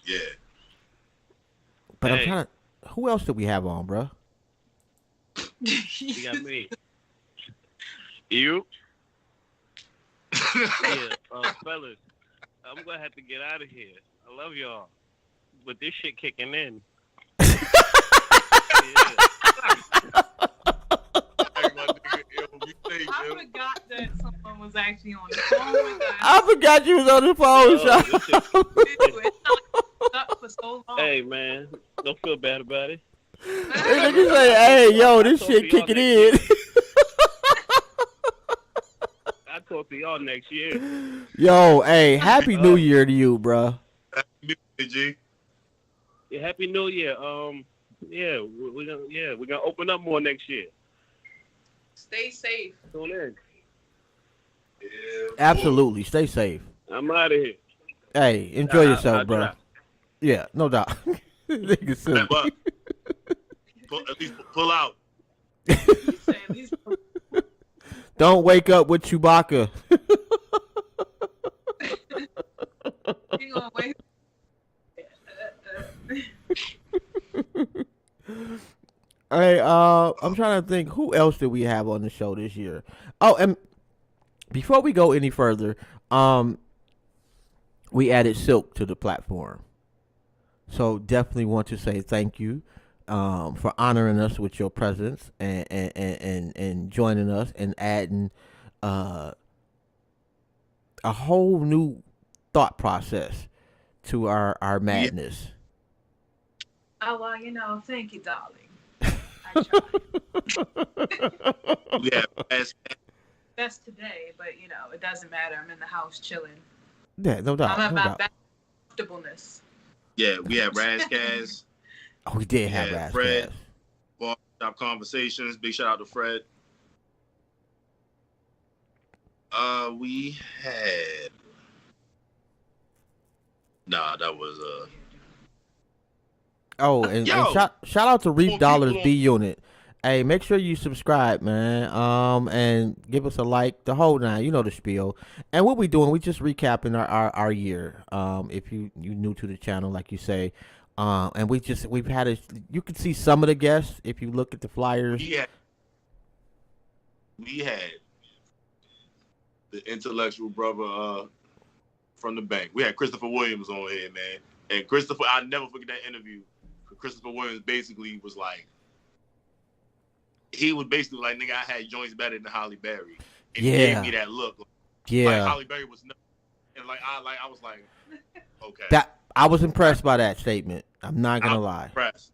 Yeah. But I'm trying to. Who else did we have on, bro? You got me. You? Yeah, fellas, I'm gonna have to get out of here. I love y'all, but this shit kicking in. I forgot that someone was actually on the phone with us. I forgot you was on the phone, Stuck for so long. Hey man, don't feel bad about it. Niggas say, hey, yo, this shit kicking in. I'll talk to y'all next year. Yo, hey, happy New Year to you, bro. Happy New Year, G. Yeah, happy New Year. We're gonna open up more next year. Stay safe. Tune in. Yeah, Absolutely, stay safe. I'm out of here. Hey, enjoy yourself, bro. Yeah, no doubt. Nigga silly. At least pull out. Don't wake up with Chewbacca. You gonna wake Hey, I'm trying to think, who else did we have on the show this year? Oh, and before we go any further, we added Silk to the platform. So definitely want to say thank you for honoring us with your presence and joining us and adding a whole new thought process to our madness. Oh, well, thank you, darling. I tried. Yeah, That's today, but it doesn't matter. I'm in the house chilling. Yeah, no doubt. I'm no about doubt. comfortableness. yeah, we had Razkaz, Oh, we did have yeah, Raz Fred. Kaz. Barbershop Conversations. Big shout out to Fred. We had. Nah, that was Oh, and Yo! shout out to Reef More Dollars people B Unit. Hey, make sure you subscribe, man. And give us a like, the whole nine. You know the spiel. And what we doing? We just recapping our year. If you new to the channel, like you say, and we've had you can see some of the guests if you look at the flyers. we had the intellectual brother from the bank. We had Christopher Williams on here, man. And Christopher, I'll never forget that interview. Christopher Williams basically was like, nigga, I had joints better than Holly Berry. And he gave me that look. Yeah. Like Holly Berry was nothing. And I was like, okay. That I was impressed by that statement. I'm not gonna lie. Impressed.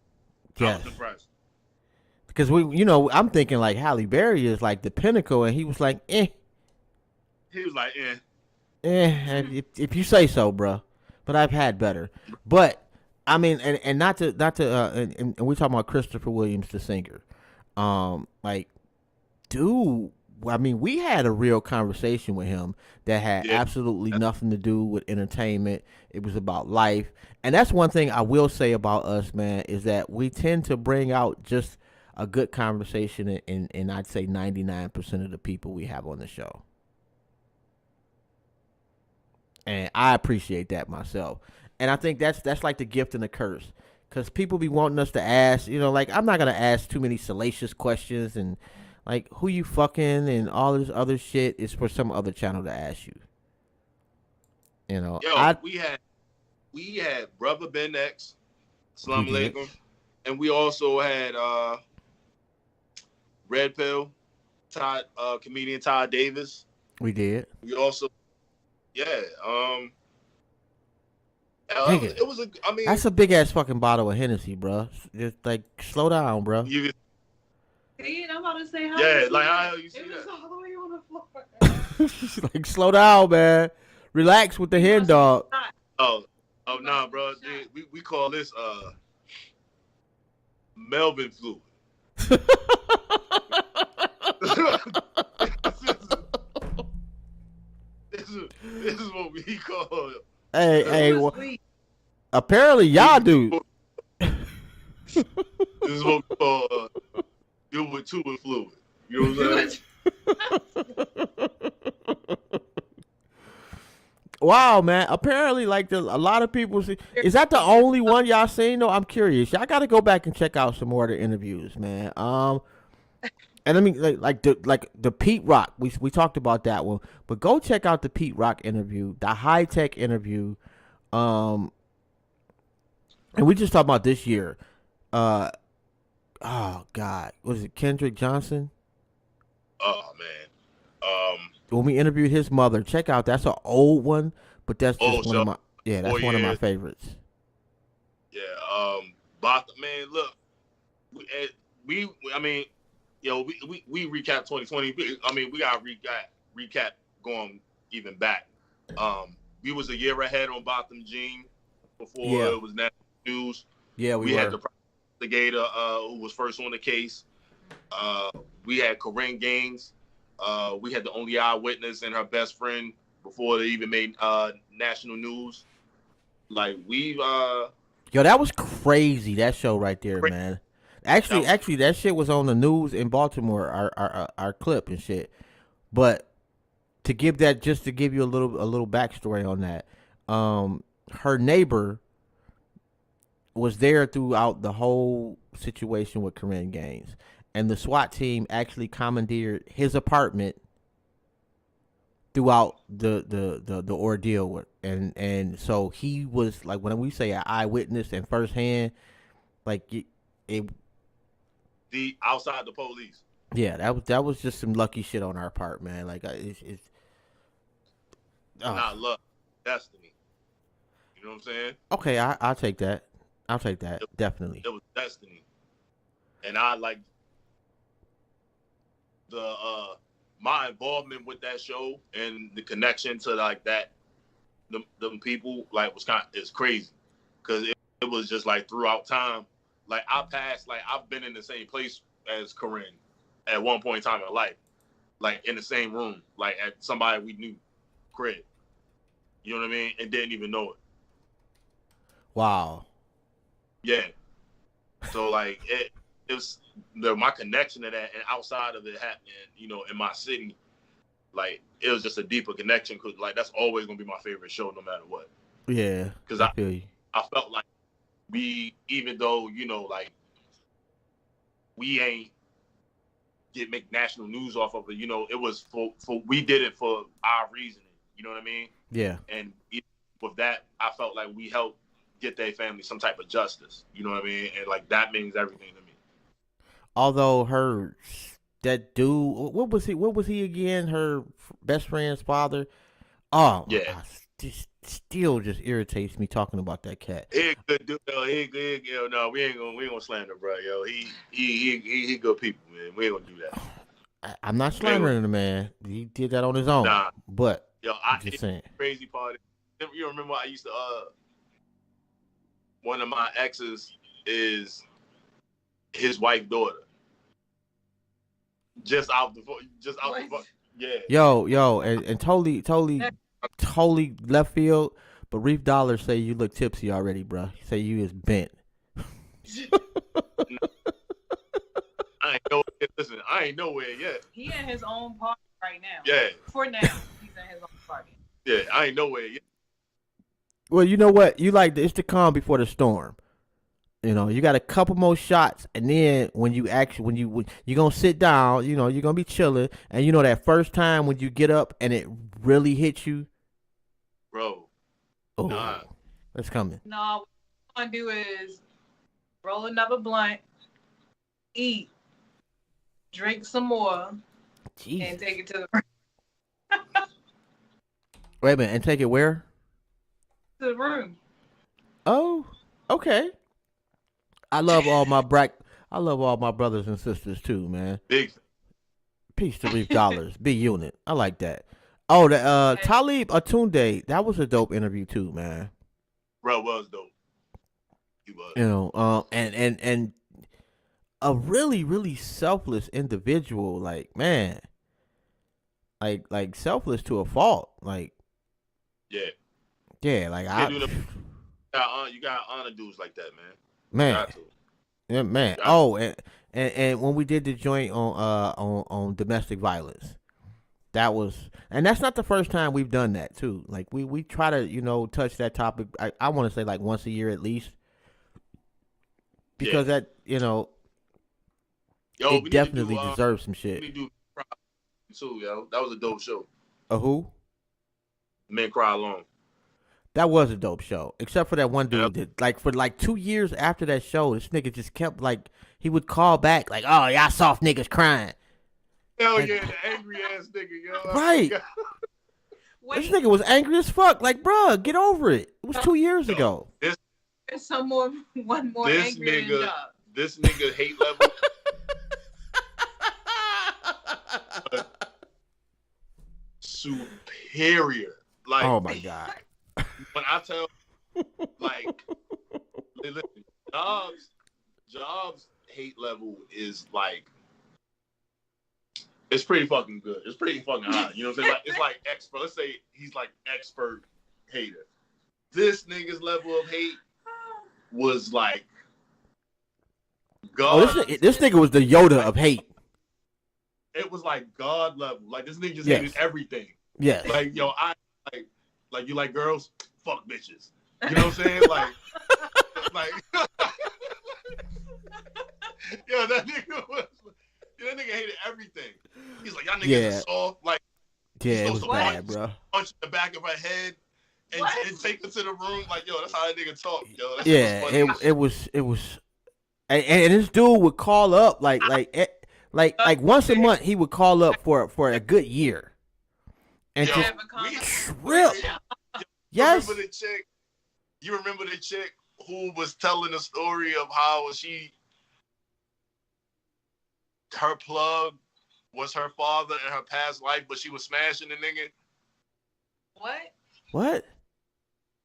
Yes. I was impressed. Because I'm thinking like Halle Berry is like the pinnacle, and he was like, eh. He was like, If you say so, bro. But I've had better. But I mean, and not to and we're talking about Christopher Williams, the singer. Dude, I mean, we had a real conversation with him that had absolutely nothing to do with entertainment. It was about life. And that's one thing I will say about us, man, is that we tend to bring out just a good conversation in I'd say 99% of the people we have on the show. And I appreciate that myself. And I think that's like the gift and the curse. Because people be wanting us to ask, like, I'm not going to ask too many salacious questions and, like, who you fucking and all this other shit is for some other channel to ask you. Yo, we had Brother Ben X, Assalamu alaikum, and we also had Red Pill, comedian Todd Davis. We did. We also, Nigga, it was that's a big ass fucking bottle of Hennessy, bro. Just like slow down, bro. See, I'm about to say how. Yeah, like how you see it was that? all the way on the floor. Like slow down, man. Relax with the hen dog. Oh, nah, bro. We call this Melvin fluid. This is what we call it. Hey, well, apparently y'all do. This is what we call deal with two with fluid. You know what I'm saying? Wow, man. Apparently, like, a lot of people see. Is that the only one y'all seen? No, I'm curious. Y'all got to go back and check out some more of the interviews, man. And I mean, like the Pete Rock. We talked about that one, but go check out the Pete Rock interview, the High Tech interview. And we just talked about this year. Oh God, was it Kendrick Johnson? Oh man. When we interviewed his mother, check out. That's an old one, but that's just one of my one of my favorites. Yeah. But man, look, we recap 2020. I mean, we got recap going even back. We was a year ahead on Botham Jean before it was national news. Yeah, we had the investigator who was first on the case. We had Corinne Gaines. We had the only eyewitness and her best friend before they even made national news. Like yo, that was crazy. That show right there, man. Actually, that shit was on the news in Baltimore. Our clip and shit. But to give you a little backstory on that, her neighbor was there throughout the whole situation with Corinne Gaines. And the SWAT team actually commandeered his apartment throughout the ordeal, and so he was like, when we say an eyewitness and firsthand, like It, The outside the police. yeah, that was just some lucky shit on our part, man. Like it's Not luck, destiny. You know what I'm saying? okay. I'll take that. I'll take that. Definitely. It was destiny, and I like the my involvement with that show and the connection to like that them people like was is crazy because it was just like throughout time. Like I've been in the same place as Corinne at one point in time in my life, like in the same room, like at somebody we knew, crib. You know what I mean? And didn't even know it. Wow. Yeah. So like it was my connection to that, and outside of it happening, you know, in my city, like it was just a deeper connection because like that's always gonna be my favorite show no matter what. Yeah. Because I feel you. I felt like even though you know like we ain't make national news off of it, you know, it was for we did it for our reasoning. You know what I mean? Yeah. And with that, I felt like we helped get their family some type of justice. You know what I mean? And like that means everything to me. Although that dude, what was he again? Her best friend's father. Oh, yeah. Still just irritates me talking about that cat. He a good dude, though. He good. Yo, no, we ain't gonna slander, bro. Yo, he good people, man. We ain't gonna do that. I'm not slandering the man. He did that on his own. Nah. But yo, just saying. Crazy part. You remember I used to one of my exes is his wife daughter. Just out the yeah. Yo, and totally left field. But Reef Dollar say you look tipsy already, bro. He say you is bent. I ain't nowhere yet. He in his own party right now. Yeah. For now, he's in his own party. Yeah, I ain't nowhere yet. Well, you know what? You like it's the calm before the storm. You know, you got a couple more shots, and then when you're gonna sit down, you know, you're gonna be chilling, and you know that first time when you get up and it really hits you, bro. Oh, nah. It's coming. No, what I'm gonna do is roll another blunt, eat, drink some more, and take it to the room. Wait a minute, and take it where? To the room. Oh, okay. I love all my brothers and sisters too, man. Big. Peace to Reef Dollars, B Unit. I like that. Oh, the Talib Atunde, that was a dope interview too, man. Bro, was dope. He was. You know, and a really, really selfless individual, like man, like selfless to a fault, like yeah, like you gotta honor dudes like that, man. Man, yeah, man. Oh, and when we did the joint on domestic violence, and that's not the first time we've done that too. Like we try to touch that topic. I want to say like once a year at least, because that it definitely deserves some shit. We do too, yo. That was a dope show. A who? Men Cry Alone. That was a dope show, except for that one dude that, like, for like 2 years after that show, this nigga just kept, like, he would call back, like, oh, y'all soft niggas crying. Hell yeah, the angry ass nigga, yo. Right. This nigga was angry as fuck. Like, bruh, get over it. It was 2 years ago. There's one more angry than Dub. This nigga hate level. Superior. Like, oh, my God. When I tell, like, listen, Jobs hate level is like, it's pretty fucking good. It's pretty fucking high. You know what I'm saying? Like, it's like expert. Let's say he's like expert hater. This nigga's level of hate was like God. Oh, this nigga was the Yoda of hate. It was like God level. Like this nigga just hated everything. Yeah. Like yo, like you like girls. Fuck bitches. You know what I'm saying? Like yo, that nigga hated everything. He's like, y'all niggas are soft. Like, yeah, it was bad, bro. Punch in the back of her head and take her to the room. Like, yo, that's how that nigga talk, yo. Yeah, it was, And this dude would call up like once a month. He would call up for a good year, and Yo, just we trip. Yes. remember the chick? You remember the chick who was telling the story of how her plug was her father in her past life, but she was smashing the nigga? What?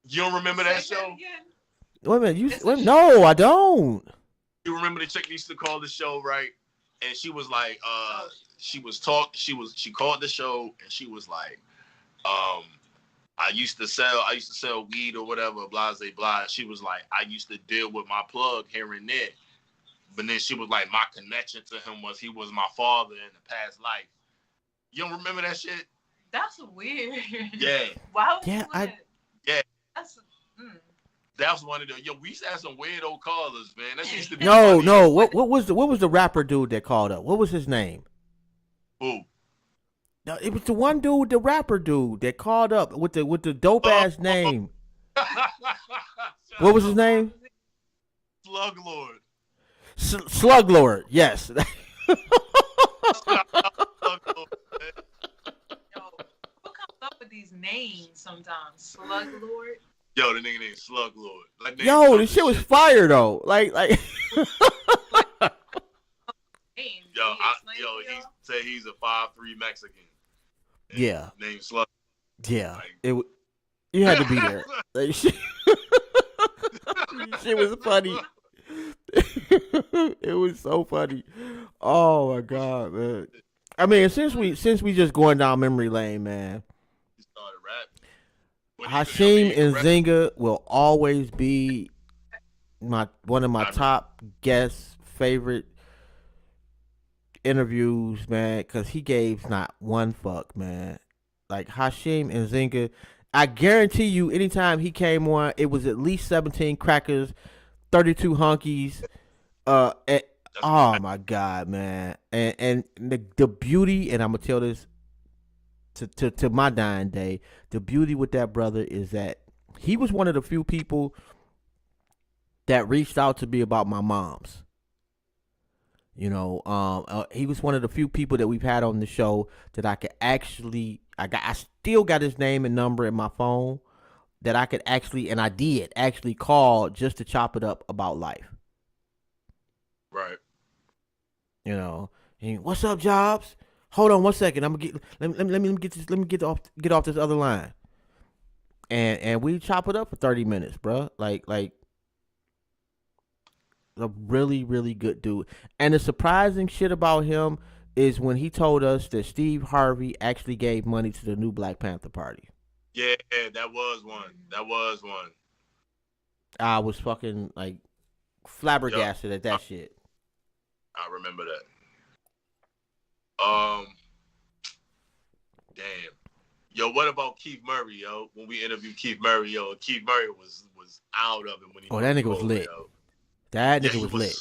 You don't remember that Say show? again? Wait a minute. No, I don't. You remember the chick used to call the show, right? And she was like, she called the show and she was like, I used to sell weed or whatever, blah, blah, blah. She was like, I used to deal with my plug here and there. But then she was like, my connection to him was he was my father in the past life. You don't remember that shit? That's weird. Yeah. Why would Yeah, you want Yeah. That's That was one of the we used to have some weirdo callers, man. That used to be No. funny. What was the rapper dude that called up? What was his name? Who? No, it was the one dude, the rapper dude that called up with the dope ass name. What was his name? Slug Lord. Slug Lord. Yes. Slug Lord, man. Yo, who comes up with these names sometimes? Slug Lord? Yo, the nigga named Slug Lord. Like, Yo, this shit was fire though. Like. Name. Yo, Can you explain he to y'all? said he's a 5'3" Mexican. And Yeah. Named Slug. Yeah. Like- You had to be there. Like, shit was funny. It was so funny. Oh my god, man. I mean, since we just going down memory lane, man. He started rapping. When he Hashim could- and Zinga will always be one of my top guest favorite interviews, man, because he gave not one fuck, man. Like Hashim and Zinga, I guarantee you, anytime he came on, it was at least 17 crackers, 32 honkies. Oh my god, man, and the beauty, and I'm gonna tell this to my dying day, the beauty with that brother is that he was one of the few people that reached out to me about my moms. You know, he was one of the few people that we've had on the show that I could actually, I still got his name and number in my phone that I could actually, and I did actually call just to chop it up about life. Right. You know, and, what's up, Jobs? Hold on 1 second. I'm gonna let me get off this other line. And we chop it up for 30 minutes, bro. Like a really, really good dude. And the surprising shit about him is when he told us that Steve Harvey actually gave money to the new Black Panther Party. Yeah, that was one. I was fucking like flabbergasted at that shit. I remember that. Damn. Yo, what about Keith Murray, yo? When we interviewed Keith Murray, yo, Keith Murray was out of it when he. Oh, that nigga was lit. Yo. That Yeah, nigga was lit.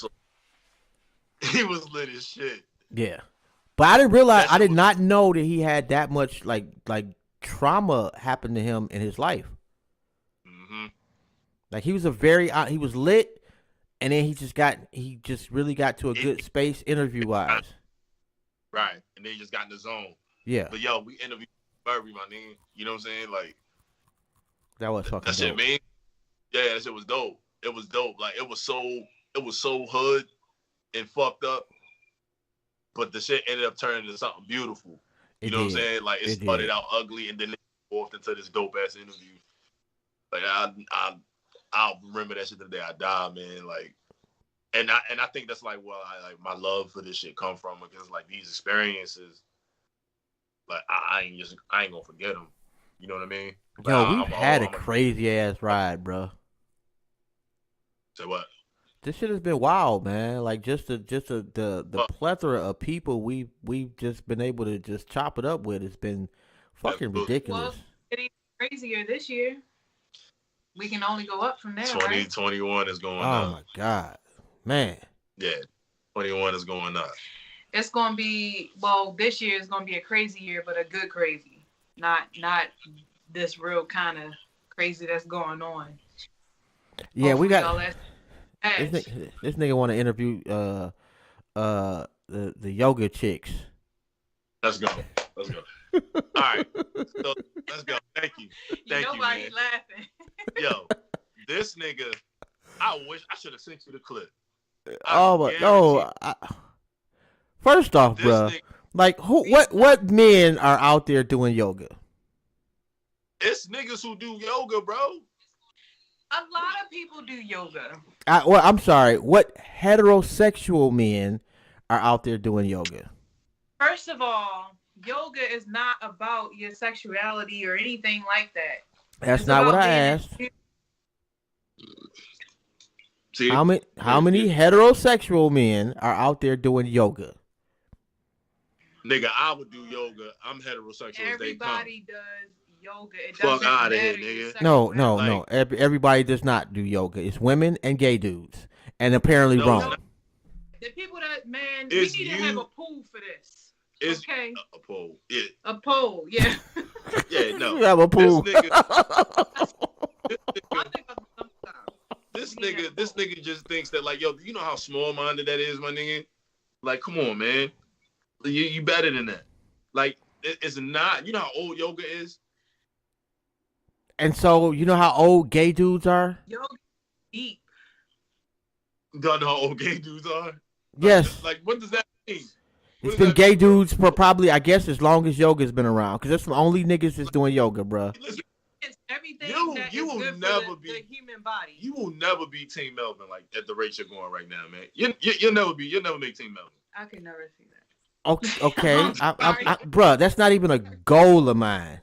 He was lit as shit. Yeah. But I didn't realize, I did not know that he had that much like trauma happen to him in his life. Mm-hmm. Like he was he was lit, and then he just really got to a good space interview wise. Right. And then he just got in the zone. Yeah. But yo, we interviewed Murray, my nigga. You know what I'm saying? Like That was fucking that shit, dope. man. Yeah, that shit was dope. It was dope. Like it was so hood and fucked up. But the shit ended up turning into something beautiful. You know what I'm saying? Like it started out ugly and then it morphed into this dope ass interview. Like I'll remember that shit the day I die, man. Like, and I think that's like my love for this shit come from, because like these experiences, like I ain't gonna forget them. You know what I mean? Like, Yo, we've had a crazy ass ride, bro. Say what? This shit has been wild, man. Like just the plethora of people we've just been able to just chop it up with. It's been fucking ridiculous. Well, it's crazier this year. We can only go up from there. 2021 is going Oh up. my god, man. Yeah, 21 is going up. It's gonna be this year is gonna be a crazy year, but a good crazy. Not this real kind of crazy that's going on. Yeah, we got. Hopefully all that This nigga want to interview the yoga chicks. Let's go. All right. So let's go. Thank you. Thank you, man. Laughing. Yo, this nigga, I wish I should have sent you the clip. First off, bro, like what men are out there doing yoga? It's niggas who do yoga, bro. A lot of people do yoga. I'm sorry. What heterosexual men are out there doing yoga? First of all, yoga is not about your sexuality or anything like that. That's not what I asked. See, how many heterosexual men are out there doing yoga? Nigga, I would do yoga. I'm heterosexual. Everybody does yoga. It Fuck doesn't out of here, matter nigga. No. Everybody does not do yoga. It's women and gay dudes, and apparently wrong. The people that we need to have a pool for this. Okay. A pole. Yeah. A pole. Yeah. Yeah. No. You have a pool. This nigga just thinks that, like, yo, you know how small minded that is, my nigga. Like, come on, man. You better than that. Like, it's not. You know how old yoga is. And so, you know how old gay dudes are? Yoga deep. Don't know how old gay dudes are? Yes. Like, what does that mean? It's been gay dudes for probably, I guess, as long as yoga's been around. Because that's the only niggas that's doing yoga, bro. Listen, it's everything you will good never for be the human body. You will never be Team Melvin like at the rate you're going right now, man. You'll never make Team Melvin. I can never see that. Okay. Bruh, that's not even a goal of mine.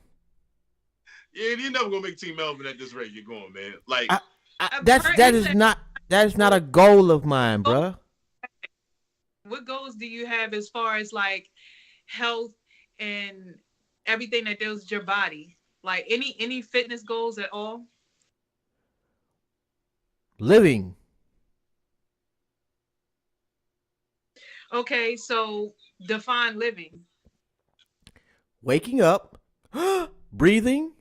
Yeah, you're never gonna make Team Melvin at this rate you're going, man. Like that is not a goal of mine, bruh. What goals do you have as far as like health and everything that deals with your body? Like any fitness goals at all? Living. Okay, so define living. Waking up, breathing,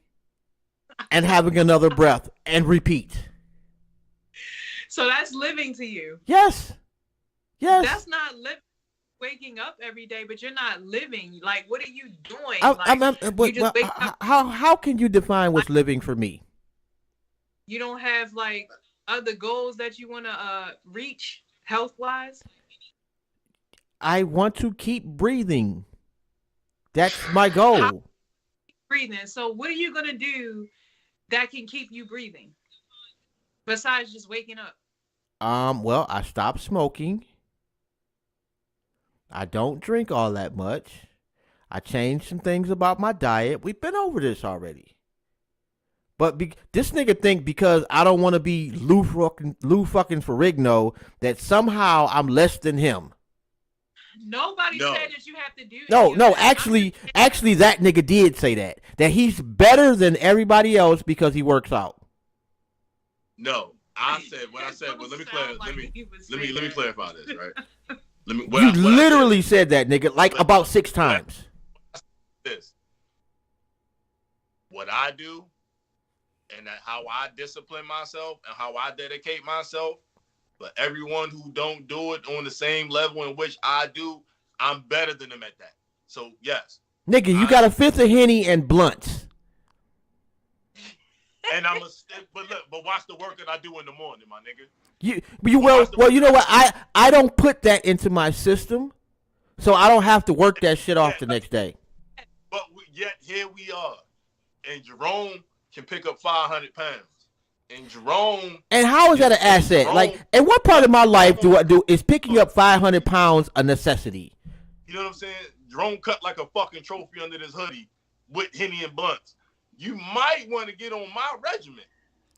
and having another breath, and repeat. So that's living to you. Yes. That's not living. Waking up every day, but you're not living. Like, what are you doing? How can you define what's living for me? You don't have like other goals that you want to reach health wise? I want to keep breathing. That's my goal. Breathing. So what are you gonna do that can keep you breathing besides just waking up? Well, I stopped smoking. I don't drink all that much. I changed some things about my diet. We've been over this already. But this nigga think because I don't want to be Lou fucking Ferrigno that somehow I'm less than him. Nobody said that you have to do. No. Actually, that nigga did say that he's better than everybody else because he works out. No, I said what I said. Well, let me clarify this, right? You literally said that, nigga, like about 6 times. This, what I do, and how I discipline myself, and how I dedicate myself. But everyone who don't do it on the same level in which I do, I'm better than them at that. So yes, nigga, you got a 5th of Henny and blunts. And but watch the work that I do in the morning, my nigga. You know what? I don't put that into my system, so I don't have to work that shit off the next day. But yet here we are, and Jerome can pick up 500 pounds. And Jerome. And how is that an asset? Jerome, like, in what part of my life is picking up 500 pounds a necessity? You know what I'm saying? Jerome cut like a fucking trophy under this hoodie with Henny and blunts. You might want to get on my regiment.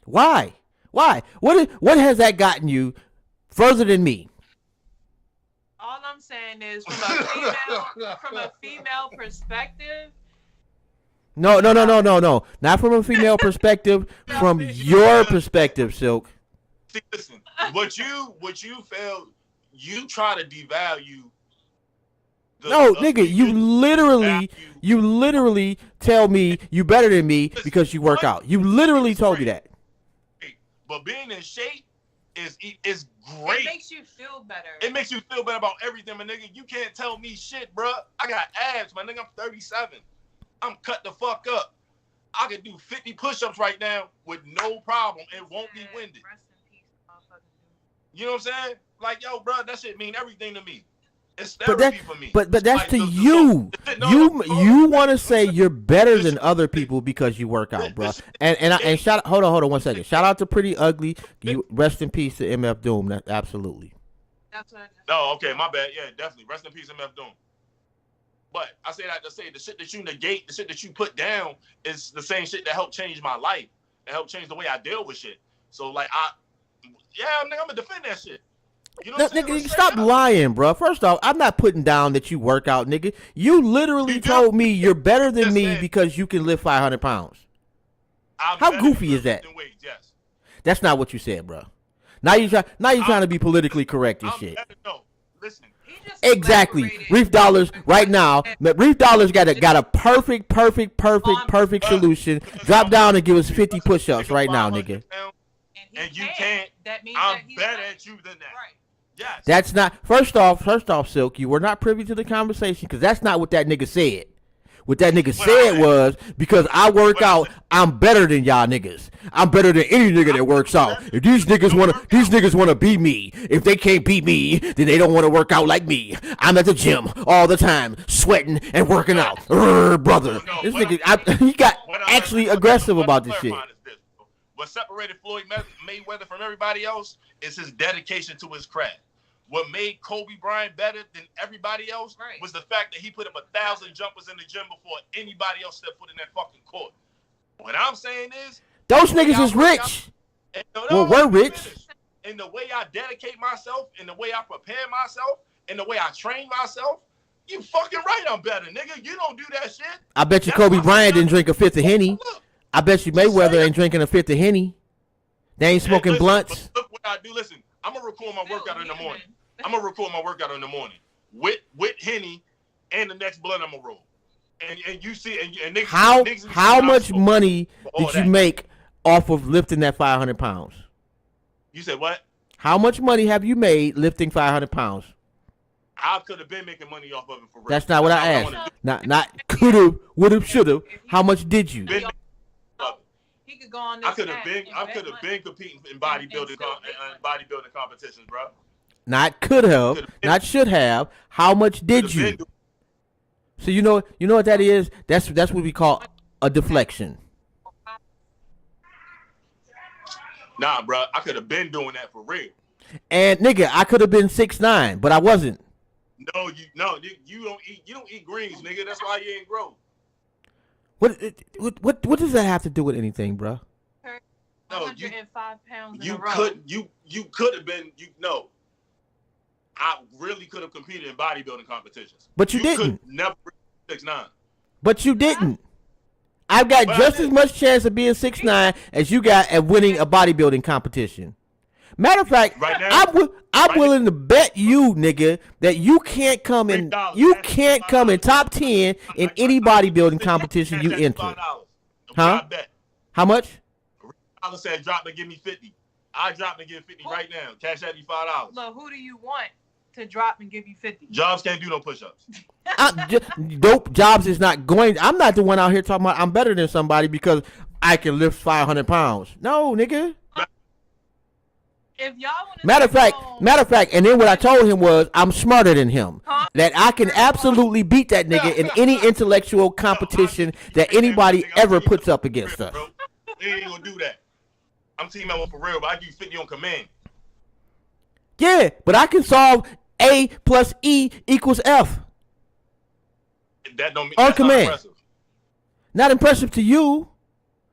Why? What has that gotten you further than me? All I'm saying is from a female perspective. No. Not from a female perspective, from your perspective, Silk. See, listen, what you failed, you try to devalue. Nigga, you literally tell me you better than me because you work out. You literally told me that. But being in shape is It great. makes you feel better. It makes you feel better about everything, my nigga. You can't tell me shit, bro. I got abs, my nigga. I'm 37. I'm cut the fuck up. I can do 50 push-ups right now with no problem. It won't be winded. Rest in peace, motherfucker. You know what I'm saying? Like, yo, bro, that shit mean everything to me. It's But therapy that, for me. but that's Like, to the you. song- You want to say you're better than other people because you work out, bro. And shout hold on 1 second. Shout out to Pretty Ugly. You rest in peace to MF Doom. That absolutely. That's what. No, okay, my bad. Yeah, definitely. Rest in peace, MF Doom. But I say that to say the shit that you negate, the shit that you put down is the same shit that helped change my life. That helped change the way I deal with shit. So like nigga, I'm gonna defend that shit. You know what I'm saying? Nigga, stop lying, bro. First off, I'm not putting down that you work out, nigga. You literally told me you're better than me because you can lift 500 pounds. How goofy is that? Weights, yes. That's not what you said, bro. Now you're trying to be politically correct and shit. No, listen. Exactly. Reef Dollars right now. Reef Dollars got a perfect solution. Drop down and give us 50 push-ups right now, nigga. And you can't. That means I'm that he's better right. at you than that. Right. Yes. That's not. First off, Silk, you were not privy to the conversation because that's not what that nigga said. What that nigga said was, because I work out, I'm better than y'all niggas. I'm better than any nigga that works out. If these niggas wanna beat me. If they can't beat me, then they don't want to work out like me. I'm at the gym all the time, sweating and working out. Brother, this nigga, he got actually aggressive about this shit. What separated Floyd Mayweather from everybody else is his dedication to his craft. What made Kobe Bryant better than everybody else was the fact that he put up 1,000 jumpers in the gym before anybody else stepped foot in that fucking court. What I'm saying is, those niggas is rich. Well, we're rich. And the way I dedicate myself, and the way I prepare myself, and the way I train myself, you fucking right, I'm better, nigga. You don't do that shit. I bet you Kobe Bryant didn't drink a fifth of Henny. I bet you Mayweather ain't drinking a fifth of Henny. They ain't smoking blunts. Look what I do. Listen, I'm gonna record my workout in the morning. With Henny and the next blunt I'm gonna roll. And you see, and niggas, how much money did you make off of lifting that 500 pounds? You said what? How much money have you made lifting 500 pounds? I could have been making money off of it for real. That's not what I asked. Not coulda, woulda, shoulda. How much did you? He could go on this. I could have been competing in bodybuilding competitions, bro. Not could have, not should have. How much did you? So you know what that is? That's what we call a deflection. Nah, bro, I could have been doing that for real. And nigga, I could have been 6'9", but I wasn't. No, you don't eat greens, nigga. That's why you ain't grow. What does that have to do with anything, bro? No, 105 pounds in you a row. could have been I really could have competed in bodybuilding competitions. But you didn't. Never 6'9". But you didn't. I've got just as much chance of being 6'9" as you got at winning a bodybuilding competition. Matter of fact, right now, I'm willing to bet you, nigga, that you can't come in top 10 in any bodybuilding competition you enter. Huh? How much? I said drop and give me 50. I drop and give 50 right now. Cash at you $5. Look, who do you want to drop and give you 50? Jobs can't do no push-ups. Dope Jobs is not going. I'm not the one out here talking about I'm better than somebody because I can lift 500 pounds. No, nigga. If y'all want Matter of fact, and then what I told him was I'm smarter than him. That I can absolutely beat that nigga in any intellectual competition that anybody ever puts up against us. We ain't gonna do that. I'm teaming up for real, but I give you 50 on command. Yeah, but I can solve A plus E equals F. That don't mean on that's command. Not impressive. Not impressive to you,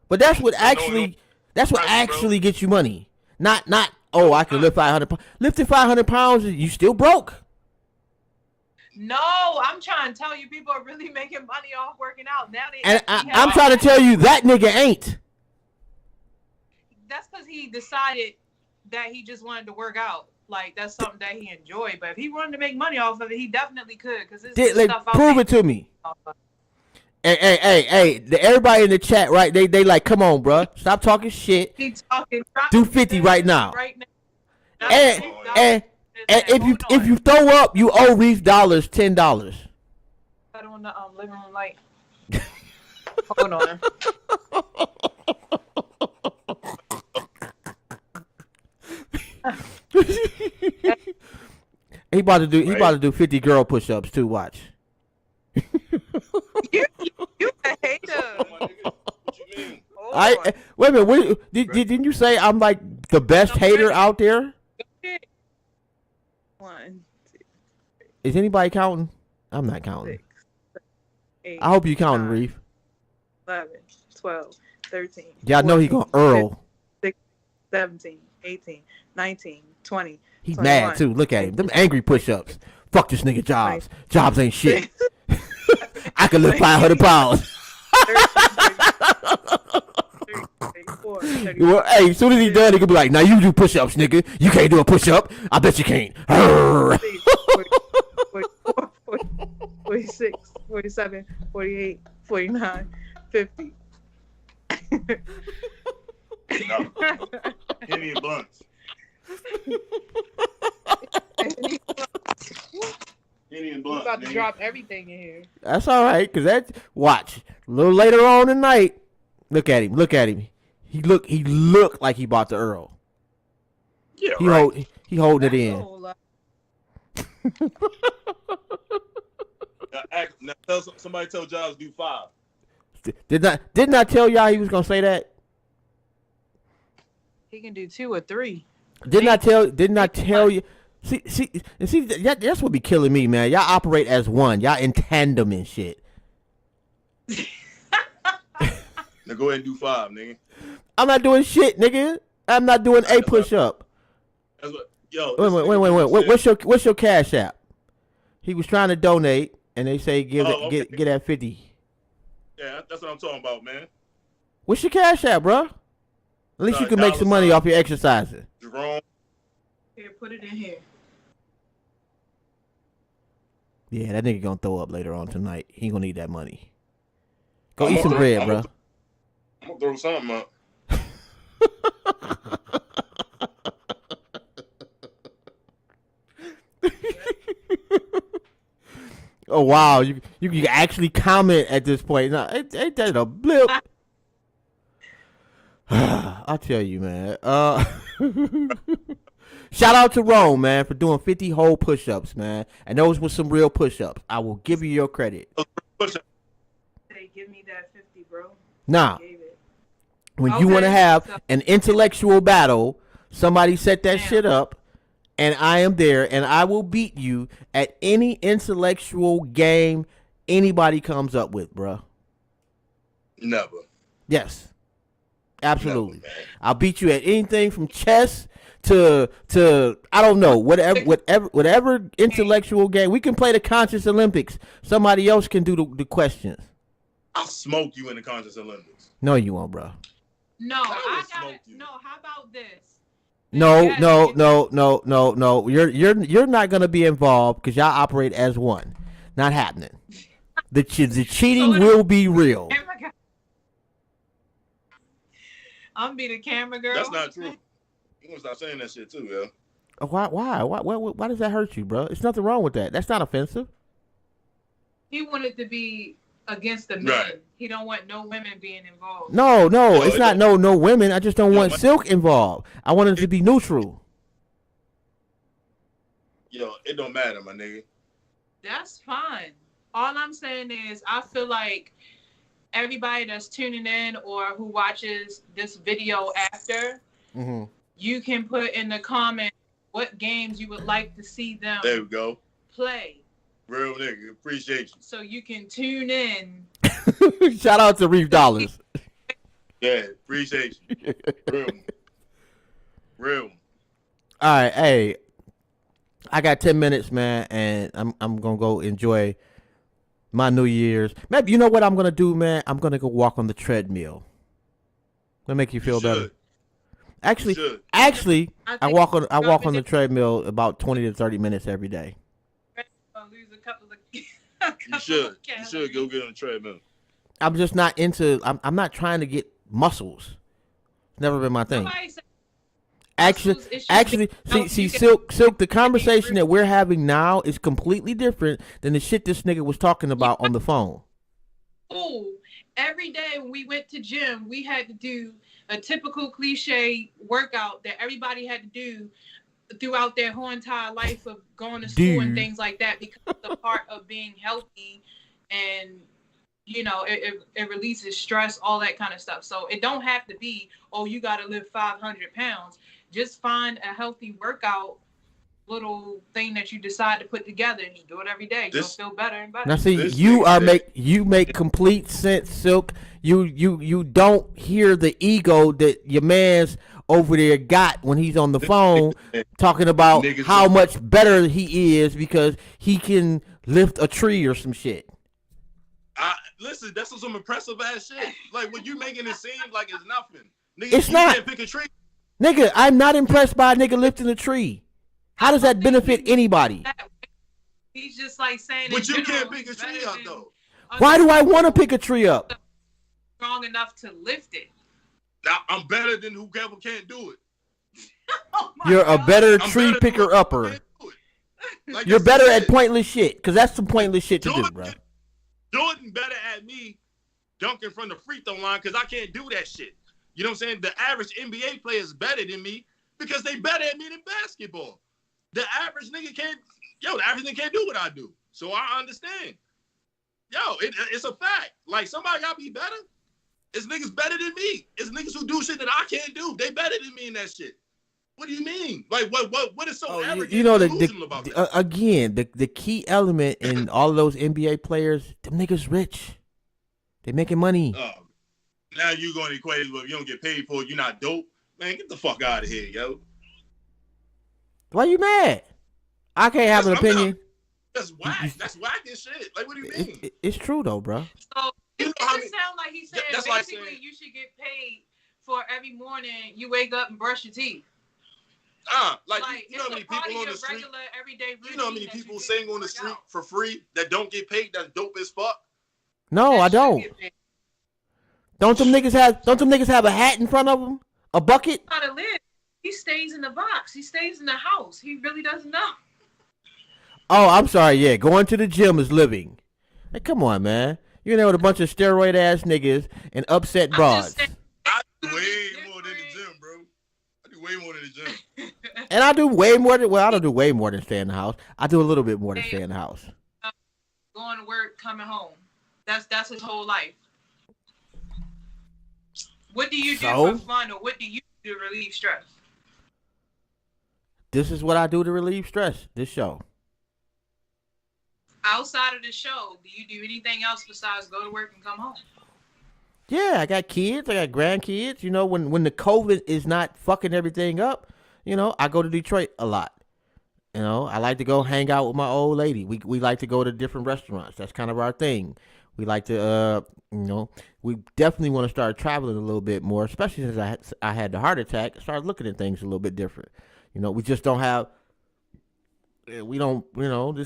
but that's what actually gets you money. Not I can lift 500 pounds. Lifting 500 pounds, you still broke. No, I'm trying to tell you, people are really making money off working out now. I'm trying to tell you that nigga ain't. That's because he decided that he just wanted to work out. Like, that's something that he enjoyed. But if he wanted to make money off of it, he definitely could. Because it's stuff out prove it to me. Hey, everybody in the chat, right? They like, come on, bro. Stop talking shit. He talking. Do 50 right now. And if you throw up, you owe Reef dollars $10. Put on the living room light. Hold on. He about to do 50 girl push-ups too. Watch. You a hater. What you mean? Wait a minute. Didn't you say I'm like the best hater out there? 1, 2, Is anybody counting? I'm not counting. 6, 8, I hope you counting, 9, Reef. 11, 12, 13. Y'all know he gonna Earl. 17, 18, 19, 20. He's 21, mad too. Look at him. Them angry push-ups. Fuck this nigga Jobs. Jobs ain't shit. I can lift 500 pounds. 34, Well, hey, as soon as he done, he could be like, now you do push-ups, nigga. You can't do a push-up. I bet you can't. 44, 46, 47, 48, 49, 50. No. Henny and blunts. Henny and You blunts. about to nigga. drop everything in here. That's all right, cause watch a little later on tonight. Look at him. Look at him. He looked like he bought the Earl. Yeah, right. He holding it in. Now somebody tell Jobs do 5. Didn't I tell y'all he was gonna say that? He can do 2 or 3. Didn't I tell you? See, that's what be killing me, man. Y'all operate as one. Y'all in tandem and shit. Now go ahead and do 5, nigga. I'm not doing shit, nigga. I'm not doing a push up. That's what. Yo. Wait. What's your cash app? He was trying to donate, and they say get at 50. Yeah, that's what I'm talking about, man. What's your cash app, bro? At least you can make some money off your exercising. Jerome. Here, put it in here. Yeah, that nigga gonna throw up later on tonight. He gonna need that money. Go eat some bread, bro. I'm gonna throw something up. Oh wow, you can actually comment at this point. No, ain't that a blip? I'll tell you, man. Shout out to Rome, man, for doing 50 whole push-ups, man. And those were some real push-ups. I will give you your credit. They give me that 50, bro. Nah, Gave it. when you want to Okay, have so- an intellectual battle, somebody set that shit up, and I am there, and I will beat you at any intellectual game anybody comes up with, bro. Never. Yes. Absolutely. Never, man. I'll beat you at anything from chess to I don't know, whatever intellectual game. We can play the Conscious Olympics. Somebody else can do the questions. I'll smoke you in the Conscious Olympics. No, you won't, bro. No, I I will got smoke it. you. No, how about this? No. Yes, You're not gonna be involved because y'all operate as one. Not happening. The cheating will be real. Camera guy. I'm be the camera girl. That's not true. You gonna stop saying that shit too, yo. Why does that hurt you, bro? There's nothing wrong with that. That's not offensive. He wanted to be against the men. Right. He don't want no women being involved. No, No, it's it not no women. I just don't want man. Silk involved. I want it to be neutral. Yo, it don't matter, my nigga. That's fine. All I'm saying is I feel like everybody that's tuning in or who watches this video after, Mm-hmm. you can put in the comments what games you would like to see them There we go. play. Real nigga. Appreciate you. So you can tune in. Shout out to Reef Dollars. Yeah, appreciate you. Real. All right, hey, I got 10 minutes, man, and I'm gonna go enjoy my New Year's. Maybe you know what I'm gonna do, man? I'm gonna go walk on the treadmill. That make you feel better. should. Actually, should. I think walk on probably the treadmill about 20 to 30 minutes every day. I'll lose a couple of You should. You should go get on the treadmill. I'm just not into. I'm not trying to get muscles. It's never been my thing. Somebody said muscles. It's just Actually, no, see, you can- Silk. The conversation that we're having now is completely different than the shit this nigga was talking about on the phone. Oh, every day when we went to gym, we had to do a typical cliche workout that everybody had to do throughout their whole entire life of going to school and things like that, because the part of being healthy and it releases stress, all that kind of stuff. So it don't have to be, oh, you got to lift 500 pounds. Just find a healthy workout little thing that you decide to put together and just do it every day. You'll feel better and better. Now see, you make complete sense, Silk. You don't hear the ego that your man's over there got when he's on the phone talking about how much better he is because he can lift a tree or some shit. Listen, that's some impressive ass shit. Like when you making it seem like it's nothing. Nigga, It's not. Can't pick a tree. Nigga, I'm not impressed by a nigga lifting a tree. How does that benefit anybody? He's just like saying. But you can't pick a tree up though. Why do I want to pick a tree up? Strong enough to lift it. I'm better than whoever can't do it. You're a better tree picker upper. Like You're better at pointless shit, because that's some pointless shit to do, bro. Jordan better at me dunking from the free throw line because I can't do that shit. You know what I'm saying? The average NBA player is better than me because they better at me than basketball. The average nigga can't do what I do. So I understand. It's a fact. Like somebody gotta be better. It's niggas better than me. It's niggas who do shit that I can't do. They better than me in that shit. What do you mean? Like what is so arrogant and delusional about that? Again, the key element in all of those NBA players, them niggas rich. They making money. Now you going to equate it with you don't get paid for it, you're not dope. Man, get the fuck out of here, yo. Why you mad? I can't have an opinion. That's whack. That's whack as shit. Like, what do you mean? It's true though, bro. So You know it how just sound like he said That's like basically saying- you should get paid for every morning you wake up and brush your teeth. Like you know how it's many a part people of on your the street? regular everyday You know how many routine that people you sing do on the work street out. for free that don't get paid? That's dope as fuck. No, I That should don't. get paid. Don't them niggas have a hat in front of them? A bucket? How to live. He stays in the box. He stays in the house. He really doesn't know. Oh, I'm sorry. Yeah, going to the gym is living. Hey, come on, man. You're there with a bunch of steroid ass niggas and upset I'm broads. just saying, I do it's way more than the different. gym, bro. I do way more than the gym. And I do way more than, well, I don't do way more than stay in the house. I do a little bit more than stay in the house. Going to work, coming home. That's his whole life. What do you do So? for fun, or what do you do to relieve stress? This is what I do to relieve stress. This show. Outside of the show, do you do anything else besides go to work and come home? Yeah, I got kids. I got grandkids. You know, when the COVID is not fucking everything up, you know, I go to Detroit a lot. You know, I like to go hang out with my old lady. We like to go to different restaurants. That's kind of our thing. We like to, we definitely want to start traveling a little bit more, especially since I had the heart attack. I started looking at things a little bit different. You know, we just don't have, we don't,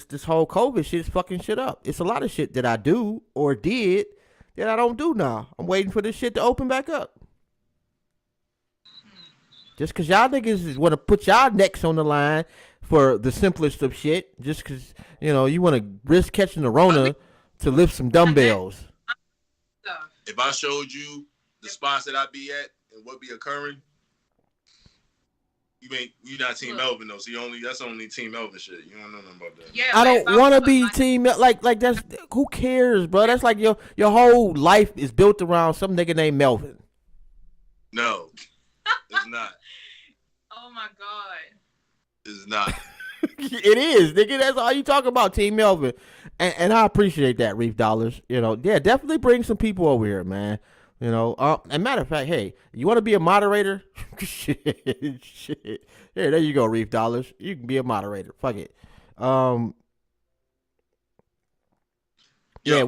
this whole COVID shit is fucking shit up. It's a lot of shit that I do or did that I don't do now. I'm waiting for this shit to open back up. Just because y'all niggas want to put y'all necks on the line for the simplest of shit, just because, you want to risk catching the Rona to lift some dumbbells. If I showed you the spots that I be at and what be occurring, you not Team Melvin though. So that's only Team Melvin shit. You don't know nothing about that. Yeah, I like, don't want to was be like- team like that's who cares, bro? That's like your whole life is built around some nigga named Melvin. No, it's not. Oh my god. It's not. It is, nigga. That's all you talk about, Team Melvin, and I appreciate that, Reef Dollars. Yeah, definitely bring some people over here, man. And matter of fact, hey, you want to be a moderator? shit. Yeah, there you go, Reef Dollars. You can be a moderator. Fuck it. Yeah,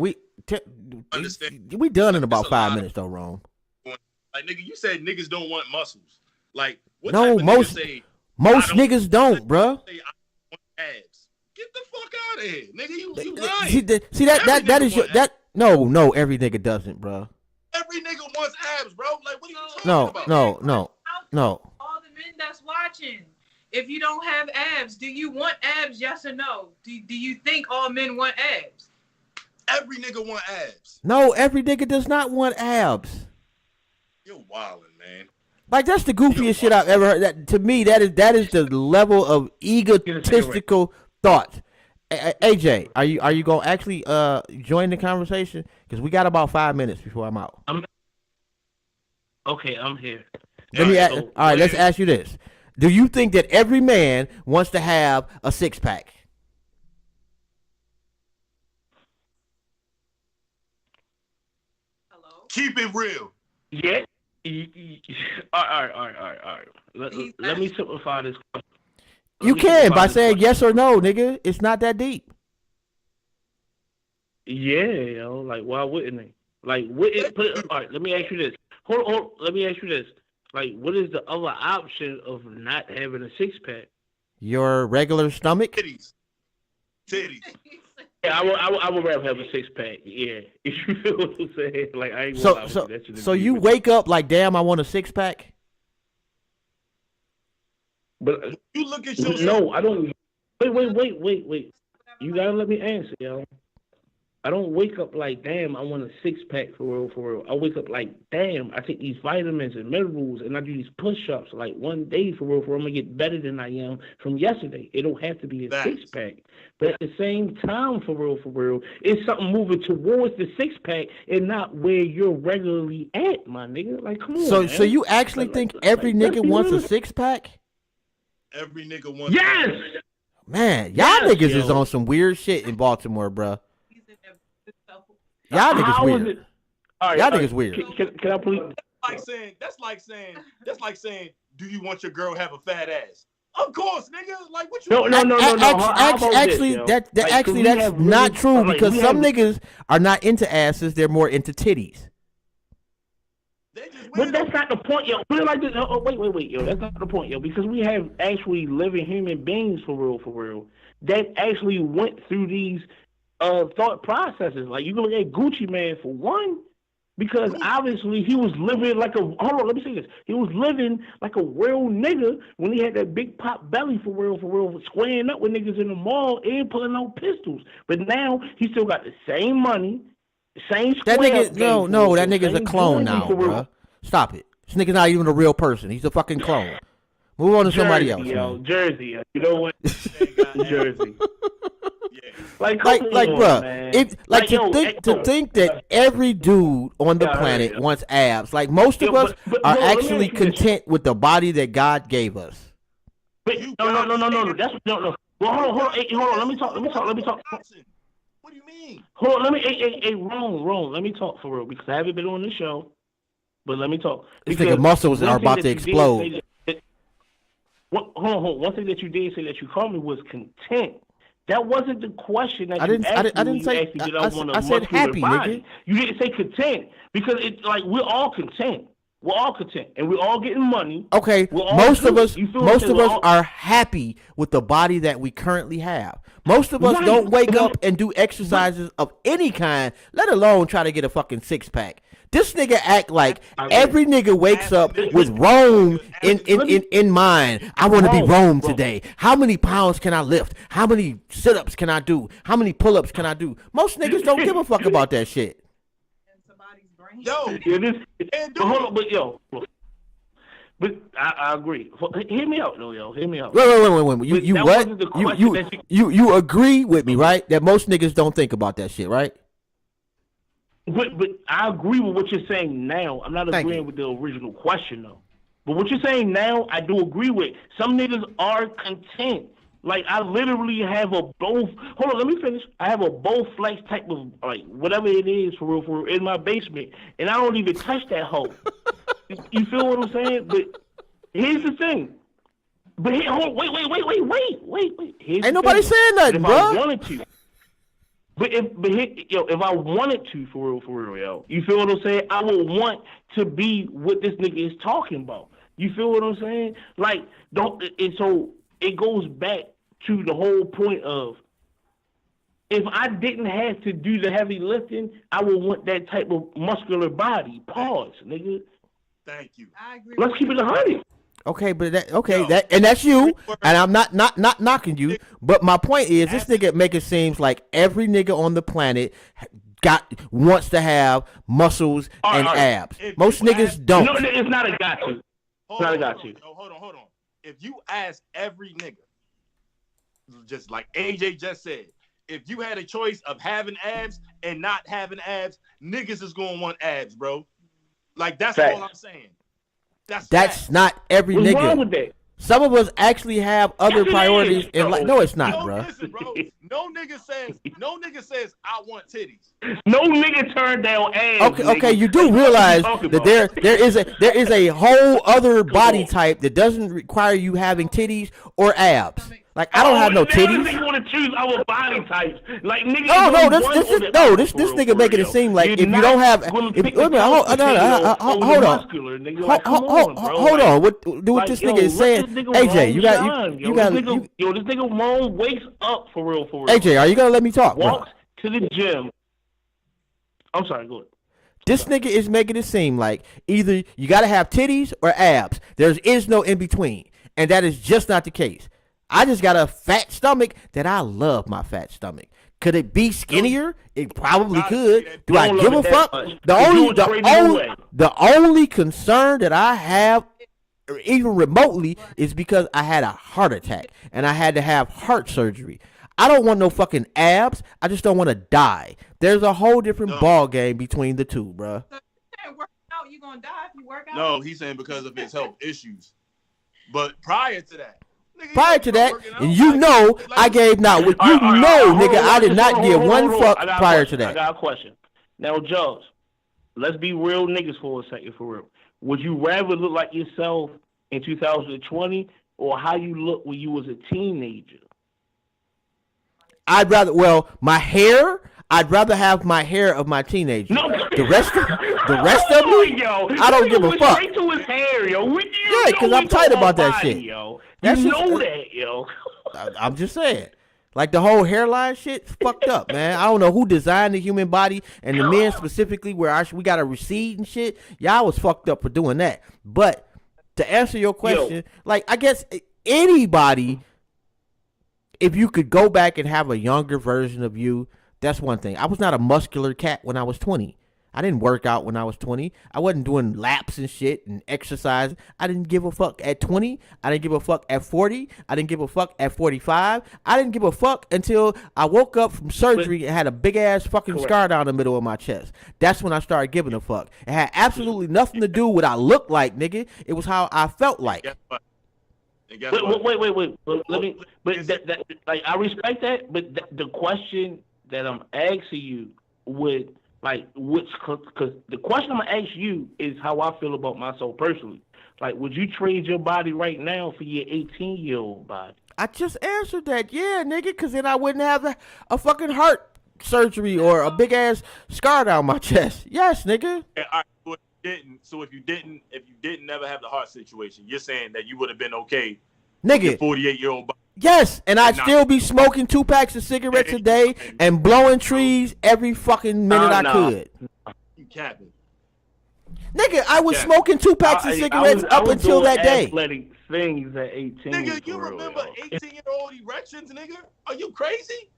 Understand. we done in about It's a 5 lot. minutes though, Rome. Like nigga, you said niggas don't want muscles. Like what No, type of most- nigga say Most I don't- niggas don't, bruh. say I want abs? Get the fuck out of here, nigga. You See, lying. see that Every that nigga is your want that no every nigga doesn't, bruh. Every nigga wants abs, bro. Like what are you talking No, about? no. All the men that's watching. If you don't have abs, do you want abs? Yes or no? Do you think all men want abs? Every nigga want abs. No, every nigga does not want abs. You're wildin', man. Like, that's the goofiest shit I've ever heard. That, to me, that is the level of egotistical thought. AJ, are you gonna actually join the conversation? Because we got about 5 minutes before I'm out. Okay, I'm here. All right, let's ask you this. Do you think that every man wants to have a six-pack? Hello? Keep it real. Yeah. All right. Let me simplify this question. You can by saying yes or no, nigga. It's not that deep. Yeah, yo. Like, why wouldn't they? Like, all right, let me ask you this. Hold. Let me ask you this. Like, what is the other option of not having a six-pack? Your regular stomach? Titties. Yeah, I would rather have a six-pack. Yeah, you feel what I'm saying? Like, I ain't So you wake up like, damn, I want a six-pack? But you look at yourself. No, I don't. Wait. You gotta let me answer, yo. I don't wake up like, damn, I want a six-pack for real. I wake up like, damn, I take these vitamins and minerals and I do these push-ups like one day for real. I'm going to get better than I am from yesterday. It don't have to be a six-pack. But at the same time, for real, it's something moving towards the six-pack and not where you're regularly at, my nigga. Like, come on, man. So you actually think every nigga wants a six-pack? Every nigga wants Yes! Man, y'all niggas is on some weird shit in Baltimore, bro. Y'all niggas weird. Y'all niggas weird. Can I please? That's like saying, do you want your girl to have a fat ass? Of course, nigga. Like, what you? No. Actually, that's not true because some niggas are not into asses. They're more into titties. But that's not the point, yo. Put it like this. Wait, yo. That's not the point, yo. Because we have actually living human beings for real, that actually went through these thought processes. Like, you can look at Gucci Mane for one, because obviously he was living like a. Hold on, let me say this. He was living like a real nigga when he had that big pop belly for real, squaring up with niggas in the mall and pulling out pistols. But now he still got the same money, same square. That nigga, no, that nigga's a clone now, bro. Stop it. This nigga's not even a real person. He's a fucking clone. Move on to somebody else. Yo, Jersey. You know what? Jersey. Like, bro, to think that every dude on the planet wants abs. Like, most of us are actually content with the body that God gave us. But no. That's no. Well, hold on. Let me talk. What do you mean? Hold on. Wrong. Let me talk for real because I haven't been on the show. But let me talk. This nigga muscles are about to explode. Hold on. One thing that you did say that you called me was content. That wasn't the question that I didn't say. I said happy, nigga. You didn't say content because it's like we're all content. We're all content, and we're all getting money. Okay, most of us are happy with the body that we currently have. Most of us don't wake up and do exercises of any kind, let alone try to get a fucking six-pack. This nigga act like every nigga wakes up with Rome in mind. I want to be Rome today. How many pounds can I lift? How many sit-ups can I do? How many pull-ups can I do? Most niggas don't give a fuck about that shit. Yo, but I agree. Hear me out, though, yo. Hear me out. Wait. You what? You agree with me, right? That most niggas don't think about that shit, right? But I agree with what you're saying now. I'm not agreeing with the original question, though. But what you're saying now, I do agree with. Some niggas are content. Like, I literally have a both. Hold on, let me finish. I have a Bowflex type of, like, whatever it is for real, in my basement. And I don't even touch that hole. You feel what I'm saying? But here's the thing. But wait. Ain't nobody saying nothing, bro. I wanted to. If I wanted to, for real, yo, you feel what I'm saying? I would want to be what this nigga is talking about. You feel what I'm saying? Like, and so it goes back to the whole point of, if I didn't have to do the heavy lifting, I would want that type of muscular body. Pause, nigga. Thank you. I agree. Let's keep it 100. Okay, but that's you, and I'm not knocking you. But my point is, this nigga make it seems like every nigga on the planet wants to have muscles and abs. Most niggas don't. No, it's not a got to. It's not a got to. Hold on. If you ask every nigga, just like AJ just said, if you had a choice of having abs and not having abs, niggas is gonna want abs, bro. Like that's all I'm saying. That's not every What's nigga. wrong with that? Some of us actually have other priorities in life. No, it's not, no, bro. Listen, bro. No nigga says I want titties. No nigga turned down ass. Okay, you do realize that there is a whole other body type that doesn't require you having titties or abs. Like I don't have no titties. Niggas want to choose our body types. Like niggas. This nigga making it seem like if you don't have, hold on. What this nigga is saying, AJ, you got. Yo, this nigga Moan wakes up for real. AJ, are you gonna let me talk? Walks to the gym. I'm sorry, go ahead. This nigga is making it seem like either you gotta have titties or abs. There is no in between, and that is just not the case. I just got a fat stomach that I love my fat stomach. Could it be skinnier? It probably could. Do I give a fuck? The only concern that I have, even remotely, is because I had a heart attack and I had to have heart surgery. I don't want no fucking abs. I just don't want to die. There's a whole different ball game between the two, bro. You gonna die if you work out? No, he's saying because of his health issues. But prior to that, and you know, I gave not. Nigga, I did not give one fuck prior to that. I got a question. Now, Jones, let's be real niggas for a second, for real. Would you rather look like yourself in 2020 or how you look when you was a teenager? I'd rather have my hair of my teenager. No. The rest of me, yo, I don't give a fuck. Straight to his hair, yo. Yeah, because I'm tight about that shit. Yo. That's you know that, yo. I'm just saying. Like the whole hairline shit, fucked up, man. I don't know who designed the human body and the men specifically where we got to recede and shit. Y'all was fucked up for doing that. But to answer your question, like I guess anybody, if you could go back and have a younger version of you, that's one thing. I was not a muscular cat when I was 20. I didn't work out when I was 20. I wasn't doing laps and shit and exercise. I didn't give a fuck at 20. I didn't give a fuck at 40. I didn't give a fuck at 45. I didn't give a fuck until I woke up from surgery and had a big ass fucking scar down the middle of my chest. That's when I started giving a fuck. It had absolutely nothing to do with what I looked like, nigga. It was how I felt like. Wait. Let me. But like I respect that. But the question that I'm asking you would. Like, because the question I'm going to ask you is how I feel about myself personally. Like, would you trade your body right now for your 18-year-old body? I just answered that, yeah, nigga, because then I wouldn't have a fucking heart surgery or a big-ass scar down my chest. Yes, nigga. So if you didn't never have the heart situation, you're saying that you would have been okay nigga, 48-year-old body. Yes, and I'd still be smoking 2 packs of cigarettes a day and blowing trees every fucking minute I could. You capping. Nigga, I was smoking 2 packs of cigarettes up until that day. Athletic things at 18. Nigga, you remember 18-year-old erections, nigga? Are you crazy?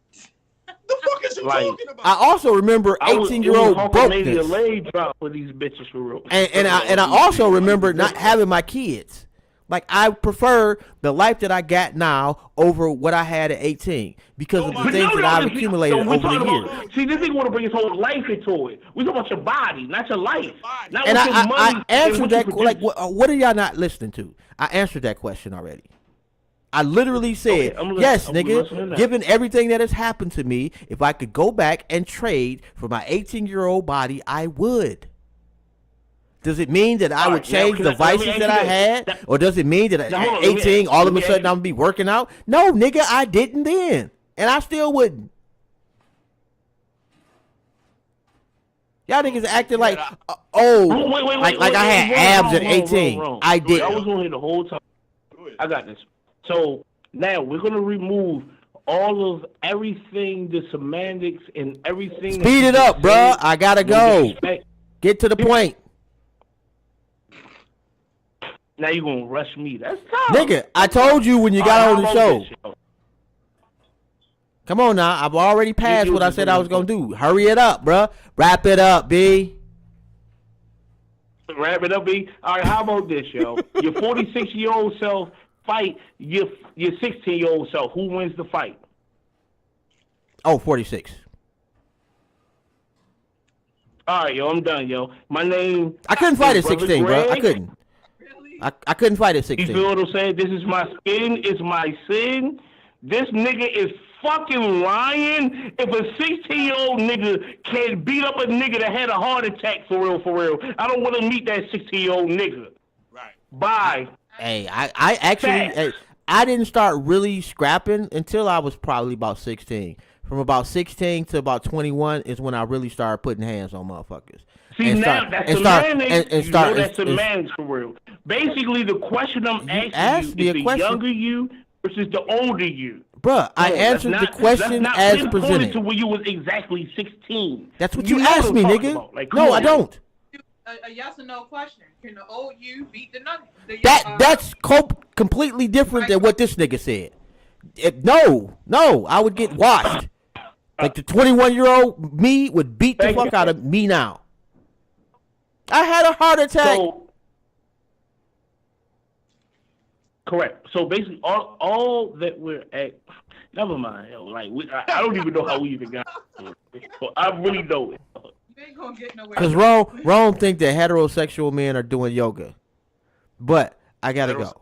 The fuck is you talking about? I also remember 18-year-old brokenness. Leg drop for these bitches for real. And I also remember not having my kids. Like, I prefer the life that I got now over what I had at 18 because of the things that I've accumulated over the years. See, this thing want to bring his whole life into it. We talk about your body, not your life. Not and I answered that. Like, what are y'all not listening to? I answered that question already. I literally said, yes, nigga, given everything that has happened to me, if I could go back and trade for my 18-year-old body, I would. Does it mean that I would change the vices that I had? Or does it mean that at 18, all of a sudden I'm going to be working out? No, nigga, I didn't then. And I still wouldn't. Y'all niggas acting like, like I had abs at 18. I didn't. I was on here the whole time. I got this. So now we're going to remove all of everything, the semantics and everything. Speed it up, bro. I got to go. Get to the point. Now you gonna rush me? That's tough. Nigga, I told you when you got on the show. Come on now, I've already passed what I said I was gonna do. Hurry it up, bruh. Wrap it up, B. Wrap it up, B. All right, how about this, yo? Your 46-year-old self fight your 16-year-old self. Who wins the fight? Oh, 46. All right, yo, I'm done, yo. My name. I couldn't fight at Brother 16, bro. I Greg. couldn't. I couldn't fight at You 16. feel what I'm saying? This is my skin. It's my sin. This nigga is fucking lying. If a 16-year-old nigga can beat up a nigga that had a heart attack for real, I don't want to meet that 16-year-old nigga. Right. Bye. Hey, I actually, I didn't start really scrapping until I was probably about 16. From about 16 to about 21 is when I really started putting hands on motherfuckers. See, and now start, that's and a start, man. and You start, know that's a and- man's for real. Basically, the question I'm asked asking me you a is the question. younger you versus the older you. Bruh, I No, answered let's the not- question let's not as pinpoint it presented. to when you was exactly 16. That's what you know asked what me, I'm talking nigga. about. Like, come No, on. I don't. A yes or no question. Can the old you beat the young? That's completely different than what this nigga said. No, I would get washed. Like the 21-year-old me would beat the Thank fuck you. out of me now. I had a heart attack. So, correct. So basically, all that we're at. Never mind. Yo, like I don't even know how we even got here. So I really don't. You ain't gonna get nowhere. Because Rome think that heterosexual men are doing yoga. But I gotta go.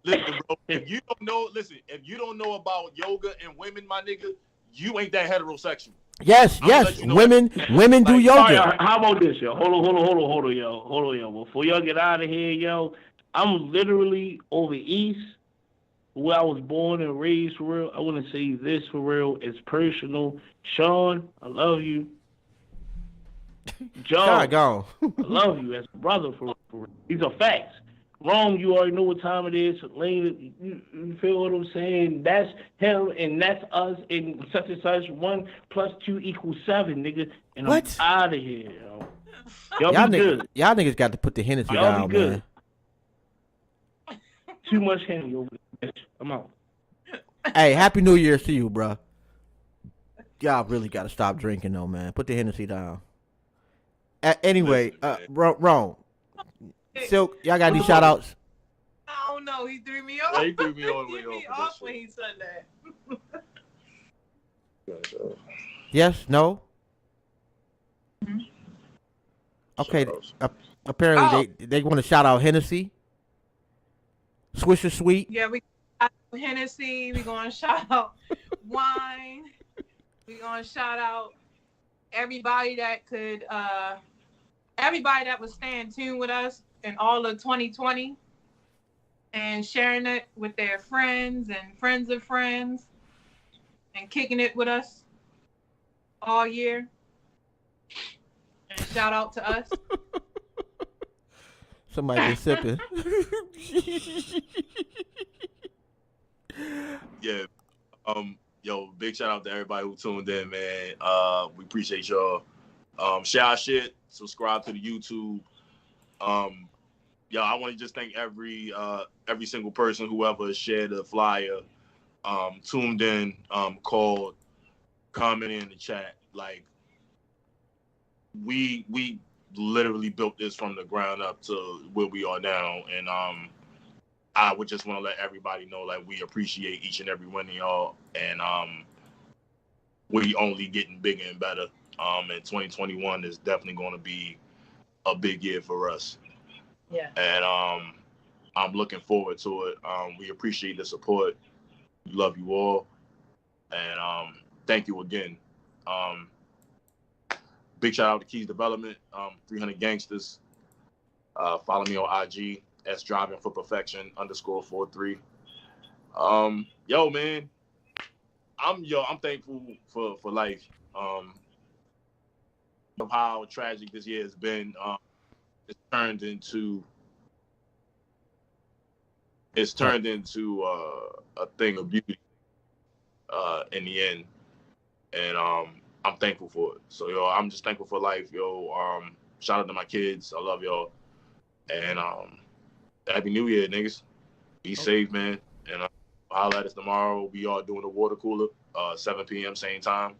Listen, bro. If you don't know about yoga and women, my nigga, you ain't that heterosexual. Yes, I'm gonna let you know women do Like, yoga. All right, how about this, yo? Hold on, yo. Before y'all get out of here, yo, I'm literally over east, where I was born and raised for real. I want to say this for real. It's personal. Sean, I love you. John, Gone. I love you as a brother for real. These are facts. Rome, you already know what time it is. Lane, you feel what I'm saying? That's him and that's us and such and such. 1 + 2 = 7, nigga. And What? I'm out of here, yo. Y'all be good. niggas got to put the Hennessy Y'all down, be good. man. Too much Henny over there. I'm out. Hey, Happy New Year's to you, bro. Y'all really got to stop drinking, though, man. Put the Hennessy down. Anyway, Rome. Silk, y'all got any shout outs? I don't know. He threw me off. Yeah, he threw me all the way He threw me off off with when he said that. Yes? No? Okay. Apparently, they want to shout out Hennessy. Swisher Sweet. Yeah, we got Hennessy. We gonna shout out wine. We gonna shout out everybody that everybody that was staying tuned with us in all of 2020 and sharing it with their friends and friends of friends and kicking it with us all year. And shout out to us. Somebody been sipping. Yeah. Yo, big shout out to everybody who tuned in, man. We appreciate y'all. Share shit, subscribe to the YouTube. I want to just thank every single person, whoever shared the flyer, tuned in, called, commented in the chat. Like, we literally built this from the ground up to where we are now, and I would just want to let everybody know, like, we appreciate each and every one of y'all, and we only getting bigger and better. And 2021 is definitely going to be a big year for us. Yeah. And I'm looking forward to it. We appreciate the support. We love you all. And thank you again. Big shout out to Keys Development, 300 Gangsters. Follow me on IG, @strivingforperfection_43. Yo, man, I'm thankful for life. Of how tragic this year has been. It's turned into a thing of beauty in the end, and I'm thankful for it. So I'm just thankful for life, Shout out to my kids, I love y'all, and Happy New Year, niggas. Be safe, man. And holla at us tomorrow. We are doing the water cooler, 7 p.m. same time.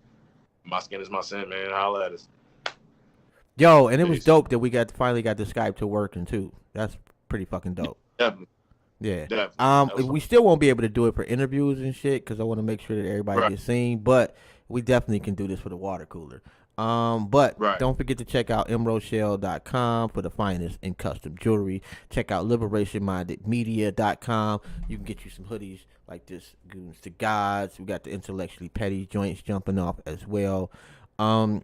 My skin is my sin, man. Holla at us. Yo, and it was dope that we finally got the Skype to working too. That's pretty fucking dope. Definitely. Yeah. Definitely. We still won't be able to do it for interviews and shit because I want to make sure that everybody gets seen. But we definitely can do this for the water cooler. But don't forget to check out emeraldshell.com for the finest in custom jewelry. Check out liberationmindedmedia.com. You can get you some hoodies like this, Goons to Gods. We got the intellectually petty joints jumping off as well. And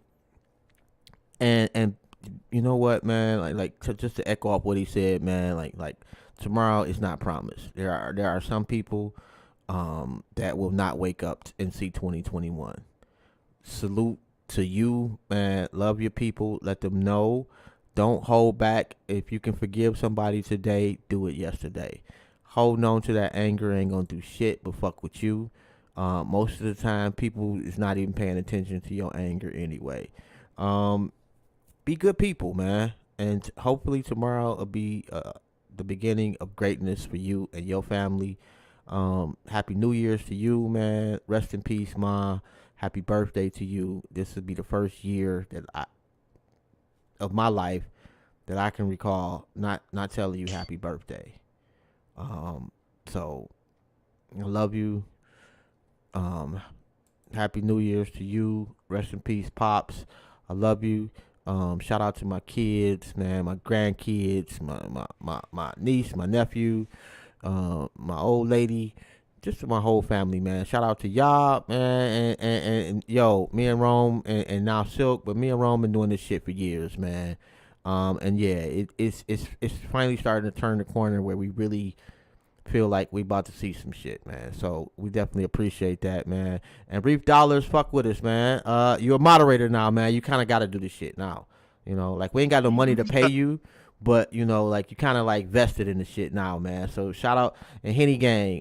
you know what, man? Just to echo off what he said, man. Like tomorrow is not promised. There are some people that will not wake up and see 2021. Salute to you, man. Love your people. Let them know. Don't hold back. If you can forgive somebody today, do it yesterday. Holding on to that anger ain't gonna do shit but fuck with you. Most of the time, people is not even paying attention to your anger anyway. Be good people, man. And hopefully tomorrow will be the beginning of greatness for you and your family. Happy New Year's to you, man. Rest in peace, Ma. Happy birthday to you. This will be the first year of my life that I can recall not telling you happy birthday. So I love you. Happy New Year's to you. Rest in peace, Pops. I love you. Shout out to my kids, man, my grandkids, my niece, my nephew, my old lady, just my whole family, man. Shout out to y'all, man, and yo, me and Rome and now Silk, but me and Rome been doing this shit for years, man. And yeah, it's finally starting to turn the corner where we really feel like we about to see some shit, man. So we definitely appreciate that, man. And Reef Dollars, fuck with us, man. You're a moderator now, man. You kind of got to do this shit now. You know, like we ain't got no money to pay you, but you know, like you kind of like vested in the shit now, man. So shout out and Henny Gang.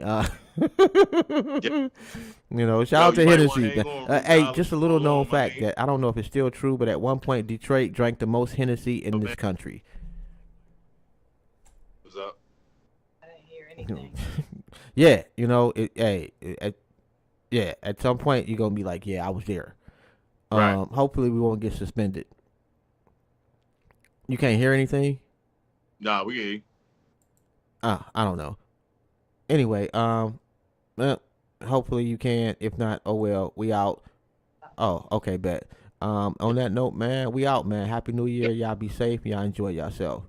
You know, shout out to Hennessy. Hey, just a little known fact that I don't know if it's still true, but at one point Detroit drank the most Hennessy in this country. What's up? I didn't hear anything. Yeah, you know, at some point you're gonna be like, yeah, I was there. Hopefully we won't get suspended. You can't hear anything? Nah, we hear you. I don't know. Anyway, hopefully you can. If not, oh well, we out. Oh, okay, bet. On that note, man, we out, man. Happy New Year. Y'all be safe. Y'all enjoy yourself.